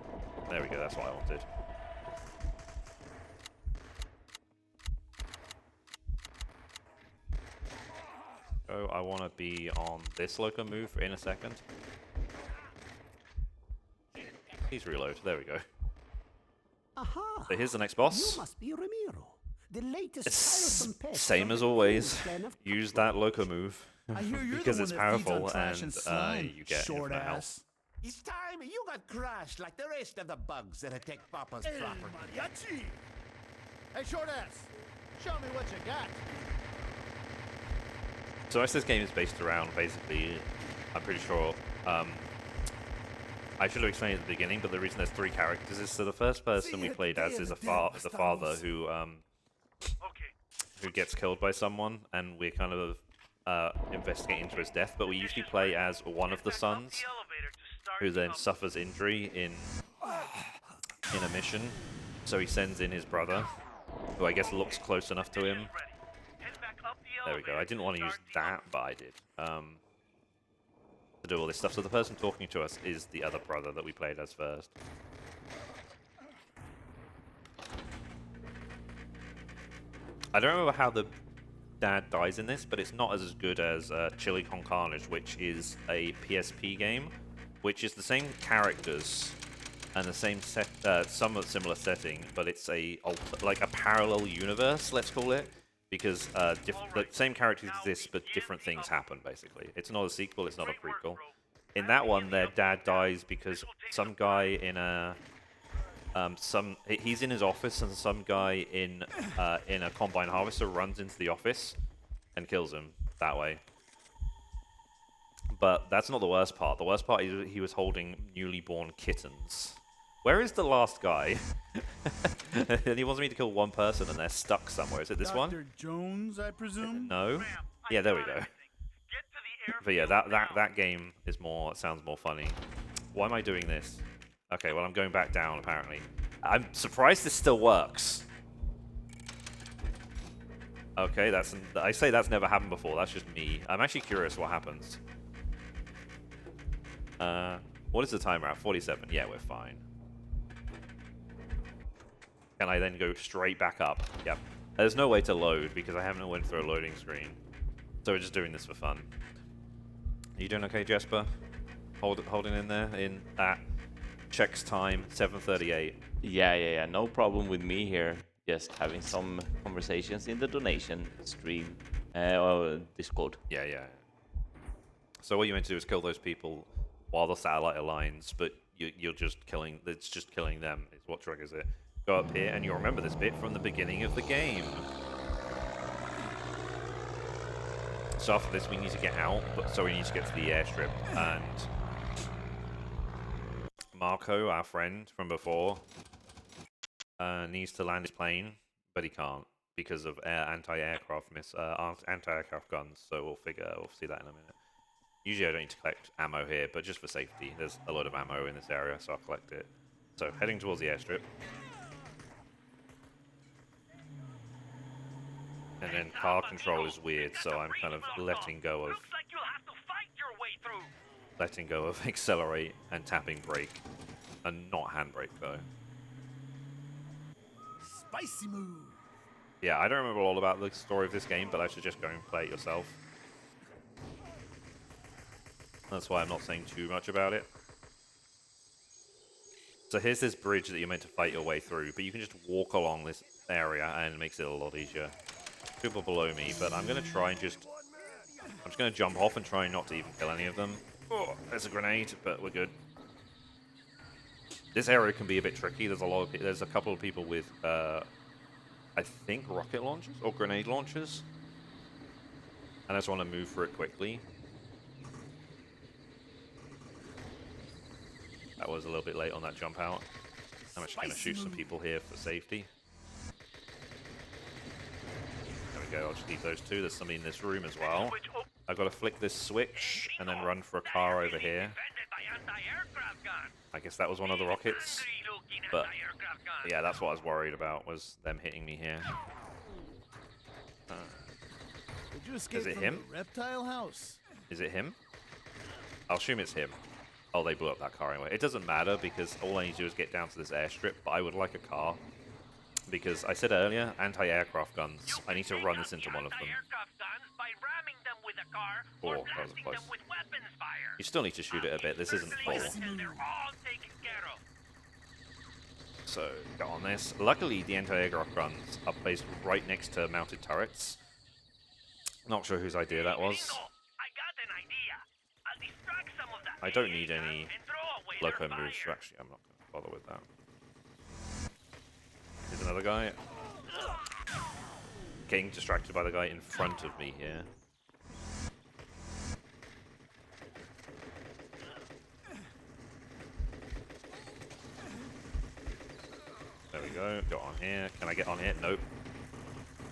There we go, that's what I wanted. So I want to be on this Loco move in a second. Please reload, there we go. Aha! So here's the next boss. You must be Ramiro. The latest It's tiresome pest same from as the always. clan of Use that Loco move I hear you're because the it's one that feeds on powerful trash and slime, you get short infinite health. ass. It's time you got crushed like the rest of the bugs that attack Papa's El property. mariachi. Hey, short ass. Show me what you got. So as this game is based around, basically, I'm pretty sure, I should have explained at the beginning, but the reason there's 3 characters is so the first person we played as is a father who gets killed by someone, and we're kind of investigating into his death, but we usually play as one of the sons, who then suffers injury in a mission, so he sends in his brother, who I guess looks close enough to him. There we go. I didn't want to use that, but I did. To do all this stuff. So the person talking to us is the other brother that we played as first. I don't remember how the dad dies in this, but it's not as good as Chili Con Carnage, which is a PSP game, which is the same characters and the same set, somewhat similar setting, but it's like a parallel universe, let's call it. Because the same characters exist, but different things happen, basically. It's not a sequel, it's not a prequel. In that one, their dad dies because some guy in a... he's in his office, and some guy in a combine harvester runs into the office and kills him that way. But that's not the worst part. The worst part is he was holding newly born kittens. Where is the last guy? And he wants me to kill one person, and they're stuck somewhere. Is it this one? Dr. Jones, I presume? No. Yeah, there we go. But yeah, that game is sounds more funny. Why am I doing this? Okay, well I'm going back down apparently. I'm surprised this still works. Okay, I say that's never happened before. That's just me. I'm actually curious what happens. What is the timer at? 47. Yeah, we're fine. Can I then go straight back up? Yep. There's no way to load because I haven't went through a loading screen. So we're just doing this for fun. Are you doing okay, Jesper? Holding in there in that checks time 7:38. Yeah. No problem with me here. Just having some conversations in the donation stream or Discord. Yeah. So what you meant to do is kill those people while the satellite aligns, but you're just killing. It's just killing them. Is what triggers it. Go up here, and you'll remember this bit from the beginning of the game. So after this, we need to get out, so we need to get to the airstrip, and Macho, our friend from before, needs to land his plane, but he can't because of anti-aircraft guns. So we'll see that in a minute. Usually I don't need to collect ammo here, but just for safety, there's a lot of ammo in this area, so I'll collect it. So heading towards the airstrip. And then car control is weird, so I'm kind of letting go of accelerate and tapping brake, and not handbrake though. Spicy move. Yeah, I don't remember all about the story of this game, but I should just go and play it yourself. That's why I'm not saying too much about it. So here's this bridge that you're meant to fight your way through, but you can just walk along this area and it makes it a lot easier. People below me, but I'm going to try and I'm just going to jump off and try not to even kill any of them. Oh, there's a grenade, but we're good. This area can be a bit tricky. There's a couple of people with, I think, rocket launchers or grenade launchers. And I just want to move for it quickly. That was a little bit late on that jump out. I'm just going to shoot some people here for safety. There we go, I'll just leave those two. There's somebody in this room as well. I've got to flick this switch and then run for a car over here. I guess that was one of the rockets. But yeah, that's what I was worried about, was them hitting me here. Did you escape Is it from him? the reptile house? Is it him? I'll assume it's him. Oh, they blew up that car anyway. It doesn't matter because all I need to do is get down to this airstrip, but I would like a car. Because I said earlier, anti-aircraft guns. I need to run this into one of them. Oh, that was close. You still need to shoot it a bit. This isn't full. So, got on this. Luckily, the anti-aircraft guns are placed right next to mounted turrets. Not sure whose idea that was. I don't need any Loco moves, so actually I'm not going to bother with that. Here's another guy. Getting distracted by the guy in front of me here. There we go, got on here. Can I get on here? Nope.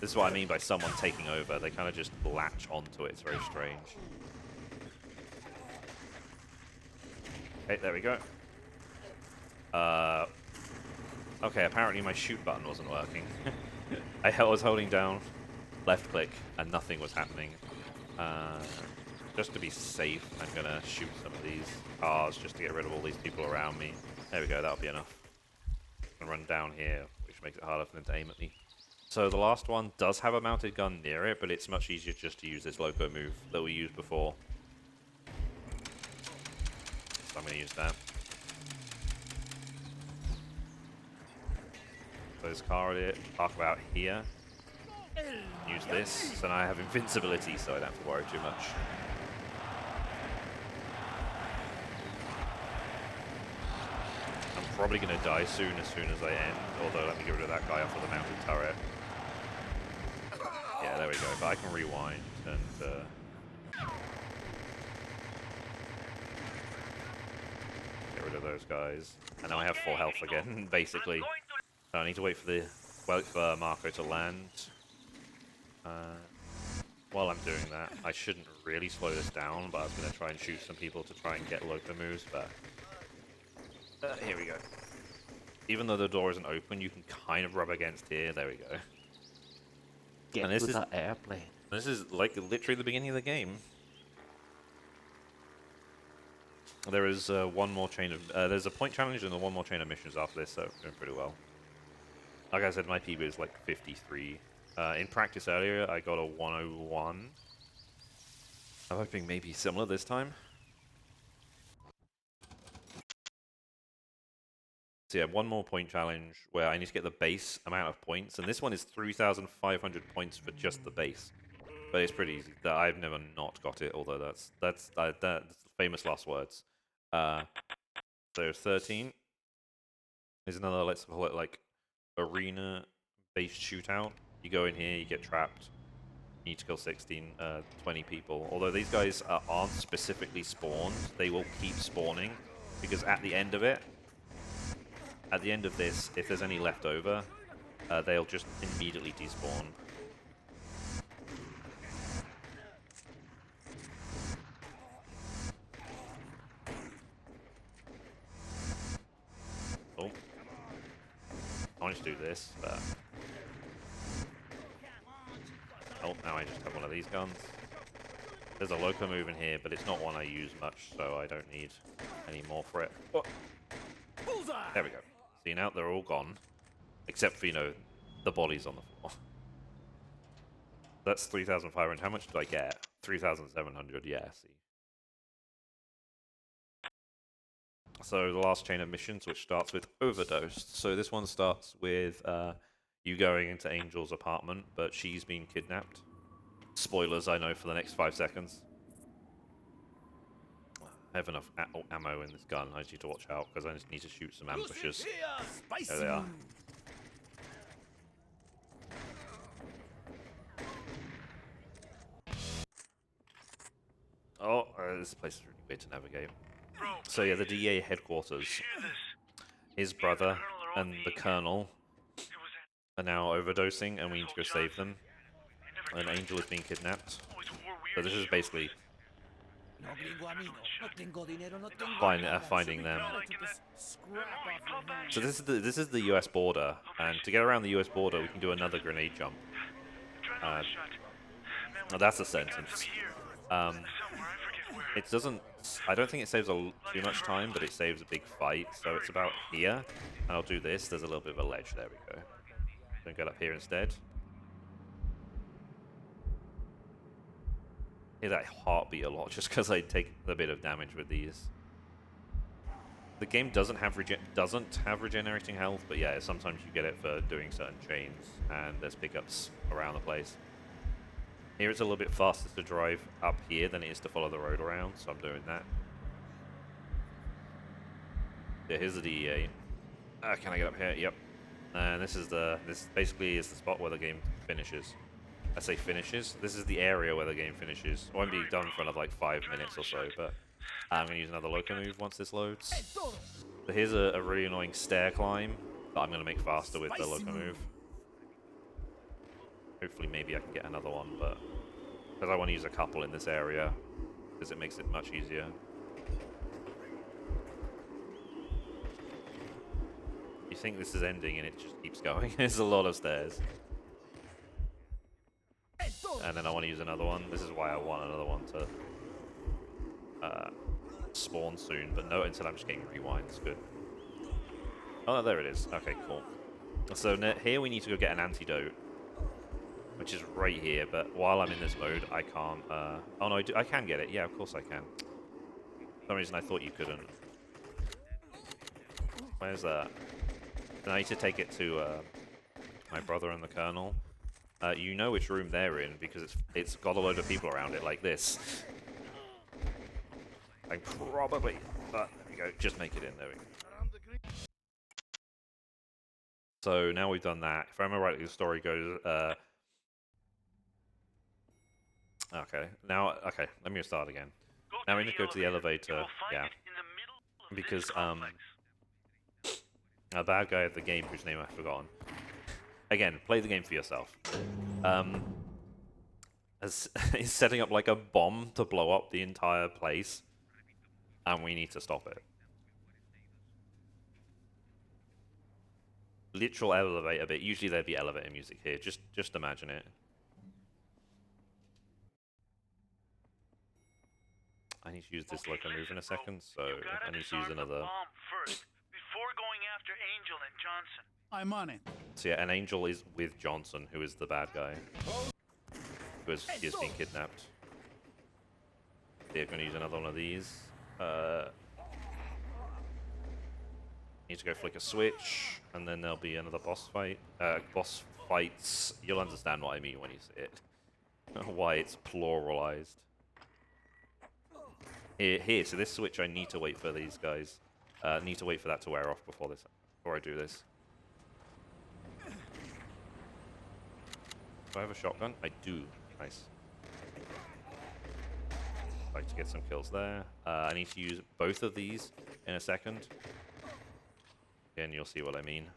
This is what I mean by someone taking over. They kind of just latch onto it. It's very strange. Okay, there we go. Okay, apparently my shoot button wasn't working. I was holding down left click and nothing was happening. Just to be safe, I'm gonna shoot some of these cars just to get rid of all these people around me. There we go, that'll be enough. And run down here, which makes it harder for them to aim at me. So the last one does have a mounted gun near it, but it's much easier just to use this Loco move that we used before. So I'm going to use that. So this car here, park about here. Use this, so now I have invincibility, so I don't have to worry too much. I'm probably going to die soon as I end, although let me get rid of that guy off of the mounted turret. Yeah, there we go, but I can rewind and get rid of those guys. And now I have full health again, basically. So I need to wait for Marco to land. While I'm doing that, I shouldn't really slow this down, but I was going to try and shoot some people to try and get Loco moves, but here we go. Even though the door isn't open, you can kind of rub against here. There we go. Get this with is the airplane. This is like literally the beginning of the game. There is one more chain of there's a point challenge and one more chain of missions after this, so doing pretty well. Like I said, my PB is like 53. In practice earlier, I got a 101. I'm hoping maybe similar this time. So yeah, one more point challenge where I need to get the base amount of points, and this one is 3,500 points for just the base. But it's pretty easy. I've never not got it, although that's famous last words. So 13 is another, let's call it like arena-based shootout. You go in here, you get trapped. You need to kill 20 people. Although these guys aren't specifically spawned, they will keep spawning because at the end of it. At the end of this, if there's any left over, they'll just immediately despawn. Oh. I wanted to do this, but... Oh, now I just have one of these guns. There's a Loco move in here, but it's not one I use much, so I don't need any more for it. Oh. There we go. See, now they're all gone. Except for, you know, the bodies on the floor. That's 3,500. How much did I get? 3,700, yeah, see. So the last chain of missions, which starts with Overdose. So this one starts with you going into Angel's apartment, but she's been kidnapped. Spoilers, I know, for the next 5 seconds. have enough ammo in this gun. I just need to watch out because I just need to shoot some ambushes. Spicy There they are. move. Oh, this place is really weird to navigate. So yeah, the DEA headquarters. His brother and the colonel are now overdosing, and we need to go save them. An angel is being kidnapped. So this is basically No gringo amigo. No tengo dinero, no tengo finding them. Took this scrap off your hand. So this is the U.S. border, and to get around the U.S. border, we can do another grenade jump. Now that's a sentence. It doesn't. I don't think it saves too much time, but it saves a big fight. So it's about here. I'll do this. There's a little bit of a ledge. There we go. Then get up here instead. Hear that heartbeat a lot, just because I take a bit of damage with these. The game doesn't have regenerating health, but yeah, sometimes you get it for doing certain chains, and there's pickups around the place. Here it's a little bit faster to drive up here than it is to follow the road around, so I'm doing that. Yeah, here's the DEA. Can I get up here? Yep. And this basically is the spot where the game finishes. I say finishes. This is the area where the game finishes. It won't be done for another like 5 minutes or so, but I'm gonna use another Loco move once this loads. So here's a really annoying stair climb that I'm gonna make faster with the Loco move. Hopefully maybe I can get another one, but because I want to use a couple in this area because it makes it much easier. You think this is ending and it just keeps going. There's a lot of stairs. And then I want to use another one. This is why I want another one to spawn soon, but no, until I'm just getting rewinds. Good. Oh, there it is. Okay, cool. So here we need to go get an antidote, which is right here, but while I'm in this mode, I can't, oh no, I can get it. Yeah, of course I can. For some reason I thought you couldn't. Where's that? Then I need to take it to, my brother and the colonel. You know which room they're in, because it's got a load of people around it, like this. I probably, there we go, just make it in, there we go. So now we've done that. If I remember rightly, the story goes, okay, let me start again. Now we need to go to the elevator, yeah, because, a bad guy of the game, whose name I've forgotten. Again, play the game for yourself. Is setting up like a bomb to blow up the entire place, and we need to stop it. Literal elevator bit. Usually there'd be elevator music here. Just imagine it. I need to use this Loco move in a second, so I need to use another. Before going after Angel and Johnson. I'm on it. So yeah, an Angel is with Johnson, who is the bad guy, who is being kidnapped. They're going to use another one of these. Need to go flick a switch, and then there'll be another boss fight. Boss fights. You'll understand what I mean when you see it. Why it's pluralized. Here. So this switch, I need to wait for these guys. Need to wait for that to wear off before I do this. Do I have a shotgun? I do. Nice. I'd like to get some kills there. I need to use both of these in a second. And you'll see what I mean.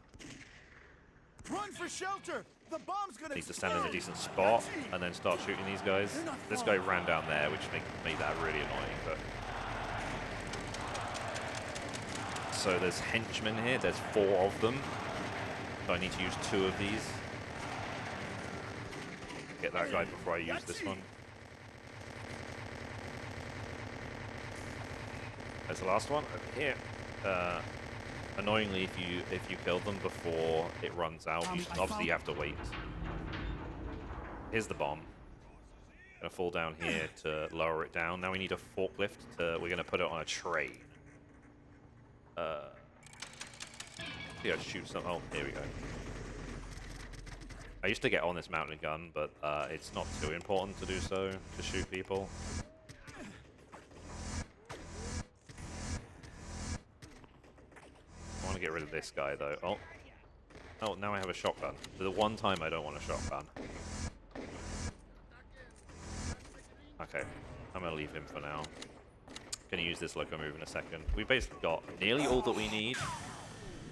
Run for shelter! The bomb's gonna Need to stand in a decent spot and then start shooting these guys. This guy ran down there, which made that really annoying. But so there's henchmen here. There's 4 of them. So I need to use 2 of these. Get that guy before I use this one. There's the last one over here. Annoyingly, if you kill them before it runs out, obviously you have to wait. Here's the bomb. Gonna fall down here to lower it down. Now we need a forklift. We're gonna put it on a train. Yeah, shoot some. Oh, here we go. I used to get on this mounted gun, but it's not too important to do so, to shoot people. this guy, though. Oh. Oh, now I have a shotgun. For the one time I don't want a shotgun. Okay. I'm going to leave him for now. Going to use this Loco move in a second. We basically got nearly all that we need.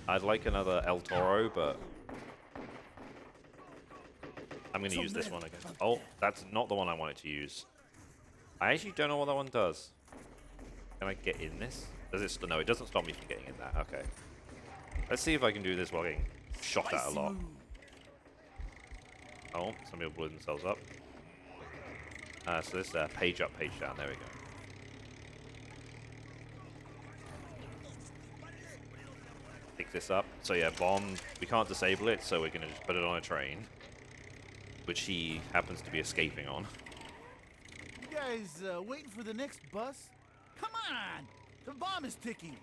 I'd like another El Toro, but I'm going to use this one again. Oh, that's not the one I wanted to use. I actually don't know what that one does. Can I get in this? Does it? No, it doesn't stop me from getting in that. Okay. Let's see if I can do this while getting shot at a lot. Oh, some people blew themselves up. So this page up, page down. There we go. Pick this up. So yeah, bomb. We can't disable it, so we're going to just put it on a train, which he happens to be escaping on. You guys waiting for the next bus? Come on! The bomb is ticking.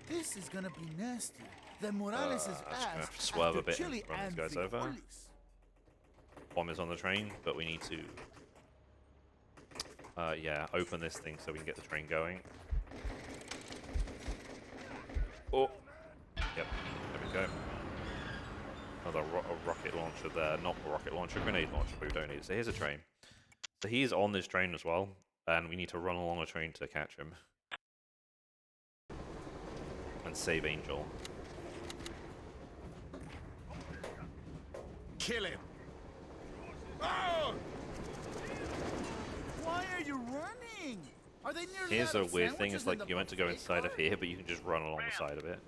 This is gonna be nasty. The Morales' Just gonna ass have to swerve a bit and chili run these and guys over. frijoles. Bomb is on the train, but we need to yeah, open this thing so we can get the train going. Oh, yep, there we go. Another rocket launcher there, not a rocket launcher, grenade launcher, but we don't need it. So here's a train. So he's on this train as well, and we need to run along a train to catch him. And save Angel. Kill him. Oh! Why are you running? Are they nearly Here's out a of weird thing, it's sandwiches in like the you meant to go buffet inside of car? here, but you can just run along the side of it.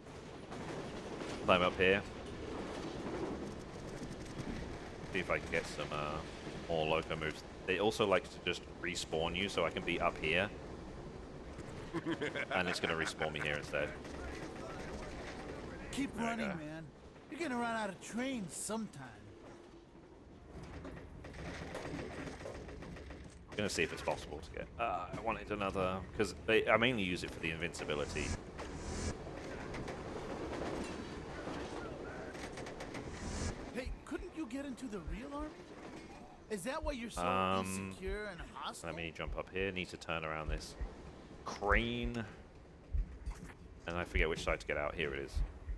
Climb up here. See if I can get some more Loco moves. They also like to just respawn you, so I can be up here. And it's going to respawn me here instead. Keep There we running, go. man. You're gonna run out of trains sometime. I'm going to see if it's possible to get... I wanted another... Because I mainly use it for the invincibility. Hey, couldn't you get into the real army? Is that why you're so insecure and hostile? Let me jump up here. Need to turn around this crane. And I forget which side to get out. Here it is.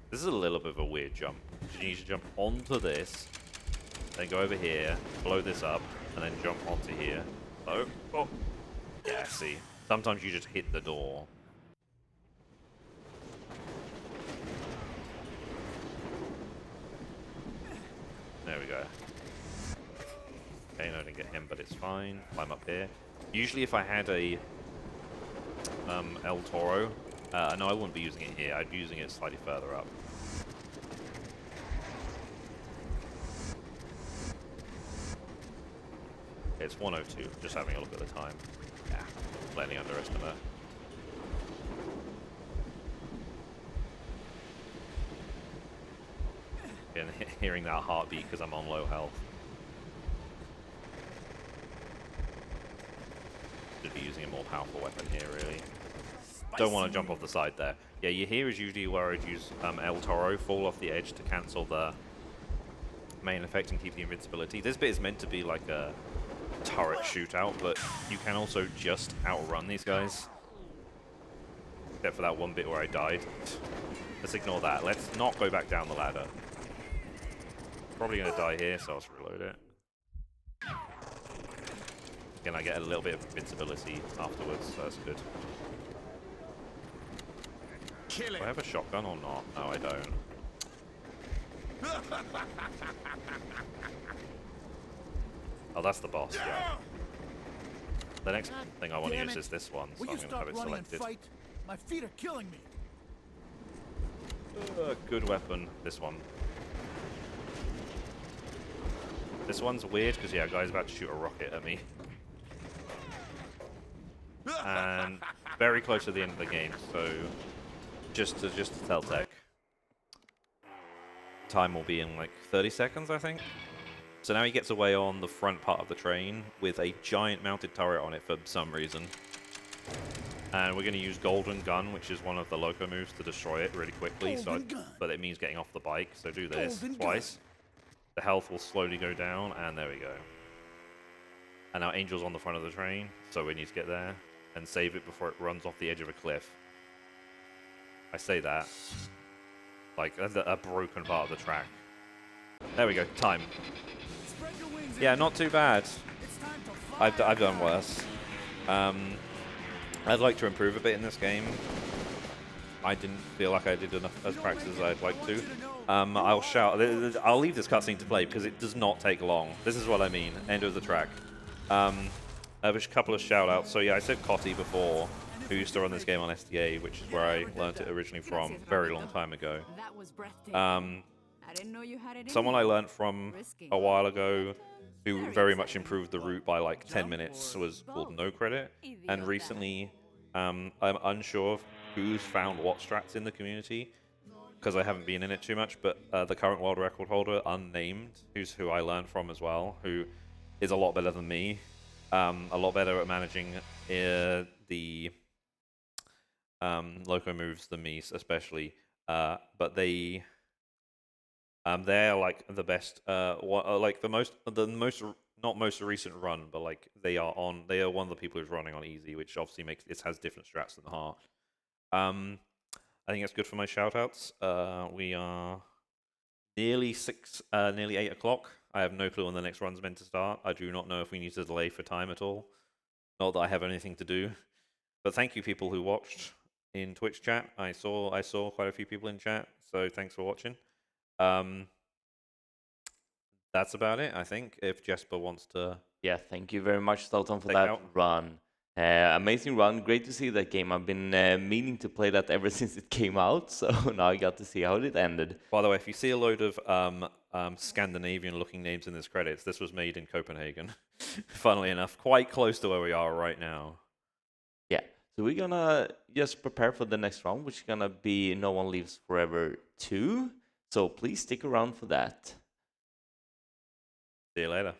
This is a little bit of a weird jump. You need to jump onto this, then go over here, blow this up, and then jump onto here. Oh, oh. Yeah, see. Sometimes you just hit the door. There we go. Okay, no, I didn't get him, but it's fine. Climb up here. Usually if I had a El Toro, no, I wouldn't be using it here. I'd be using it slightly further up. It's 1:02. Just having a look at the time. Yeah, slightly underestimate. And hearing that heartbeat because I'm on low health. Should be using a more powerful weapon here, really. Don't want to jump off the side there. Yeah, your here is usually where I'd use El Toro, fall off the edge to cancel the main effect and keep the invincibility. This bit is meant to be like a turret shootout, but you can also just outrun these guys. Except for that one bit where I died. Let's ignore that. Let's not go back down the ladder. Probably going to die here, so I'll just reload it. Again, I get a little bit of invincibility afterwards, so that's good. Kill Do I him. have a shotgun or not? No, I don't. Oh, that's the boss, yeah. The next thing I want to damn use it. is this one, so Will I'm you going to have stop it running and selected. fight? My feet are killing me. Good weapon, this one. This one's weird because, yeah, a guy's about to shoot a rocket at me. And very close to the end of the game, so just to tell tech. Time will be in like 30 seconds, I think. So now he gets away on the front part of the train with a giant mounted turret on it for some reason. And we're going to use Golden Gun, which is one of the Loco moves, to destroy it really quickly. But it means getting off the bike, so do this twice. The health will slowly go down, and there we go. And now Angel's on the front of the train, so we need to get there and save it before it runs off the edge of a cliff. I say that. Like a broken part of the track. There we go. Time. Spread your wings. Yeah, not too bad. It's time to fly. I've done worse. I'd like to improve a bit in this game. I didn't feel like I did enough as practice as I'd like to. I'll shout. I'll leave this cutscene to play because it does not take long. This is what I mean. End of the track. I have a couple of shout outs. So yeah, I said Cotty before, who used to run this game on SDA, which is where I learned it originally from, a very long time ago. That was breathtaking. I didn't know you had it in Someone you. I learned from a while ago, who very much improved the route by like 10 minutes, was called No Credit. And recently, I'm unsure of who's found what strats in the community, because I haven't been in it too much, but the current world record holder, Unnamed, who I learned from as well, who is a lot better than me, a lot better at managing the Loco moves than me, especially, but they're like the best, like the most, not most recent run, but like they are one of the people who's running on easy, which obviously makes it has different strats than the heart. I think that's good for my shoutouts. We are nearly 8 o'clock. I have no clue when the next run's meant to start. I do not know if we need to delay for time at all. Not that I have anything to do. But thank you, people who watched in Twitch chat. I saw quite a few people in chat, so thanks for watching. That's about it, I think. If Jesper wants to, Yeah, thank you very much, Zoton, for Take that out. run. Amazing run. Great to see that game. I've been meaning to play that ever since it came out, so now I got to see how it ended. by the way, if you see a load of Scandinavian-looking names in this credits, this was made in Copenhagen. Funnily enough, quite close to where we are right now. Yeah, so we're gonna just prepare for the next round, which is gonna be No One Lives Forever 2. So please stick around for that. See you later.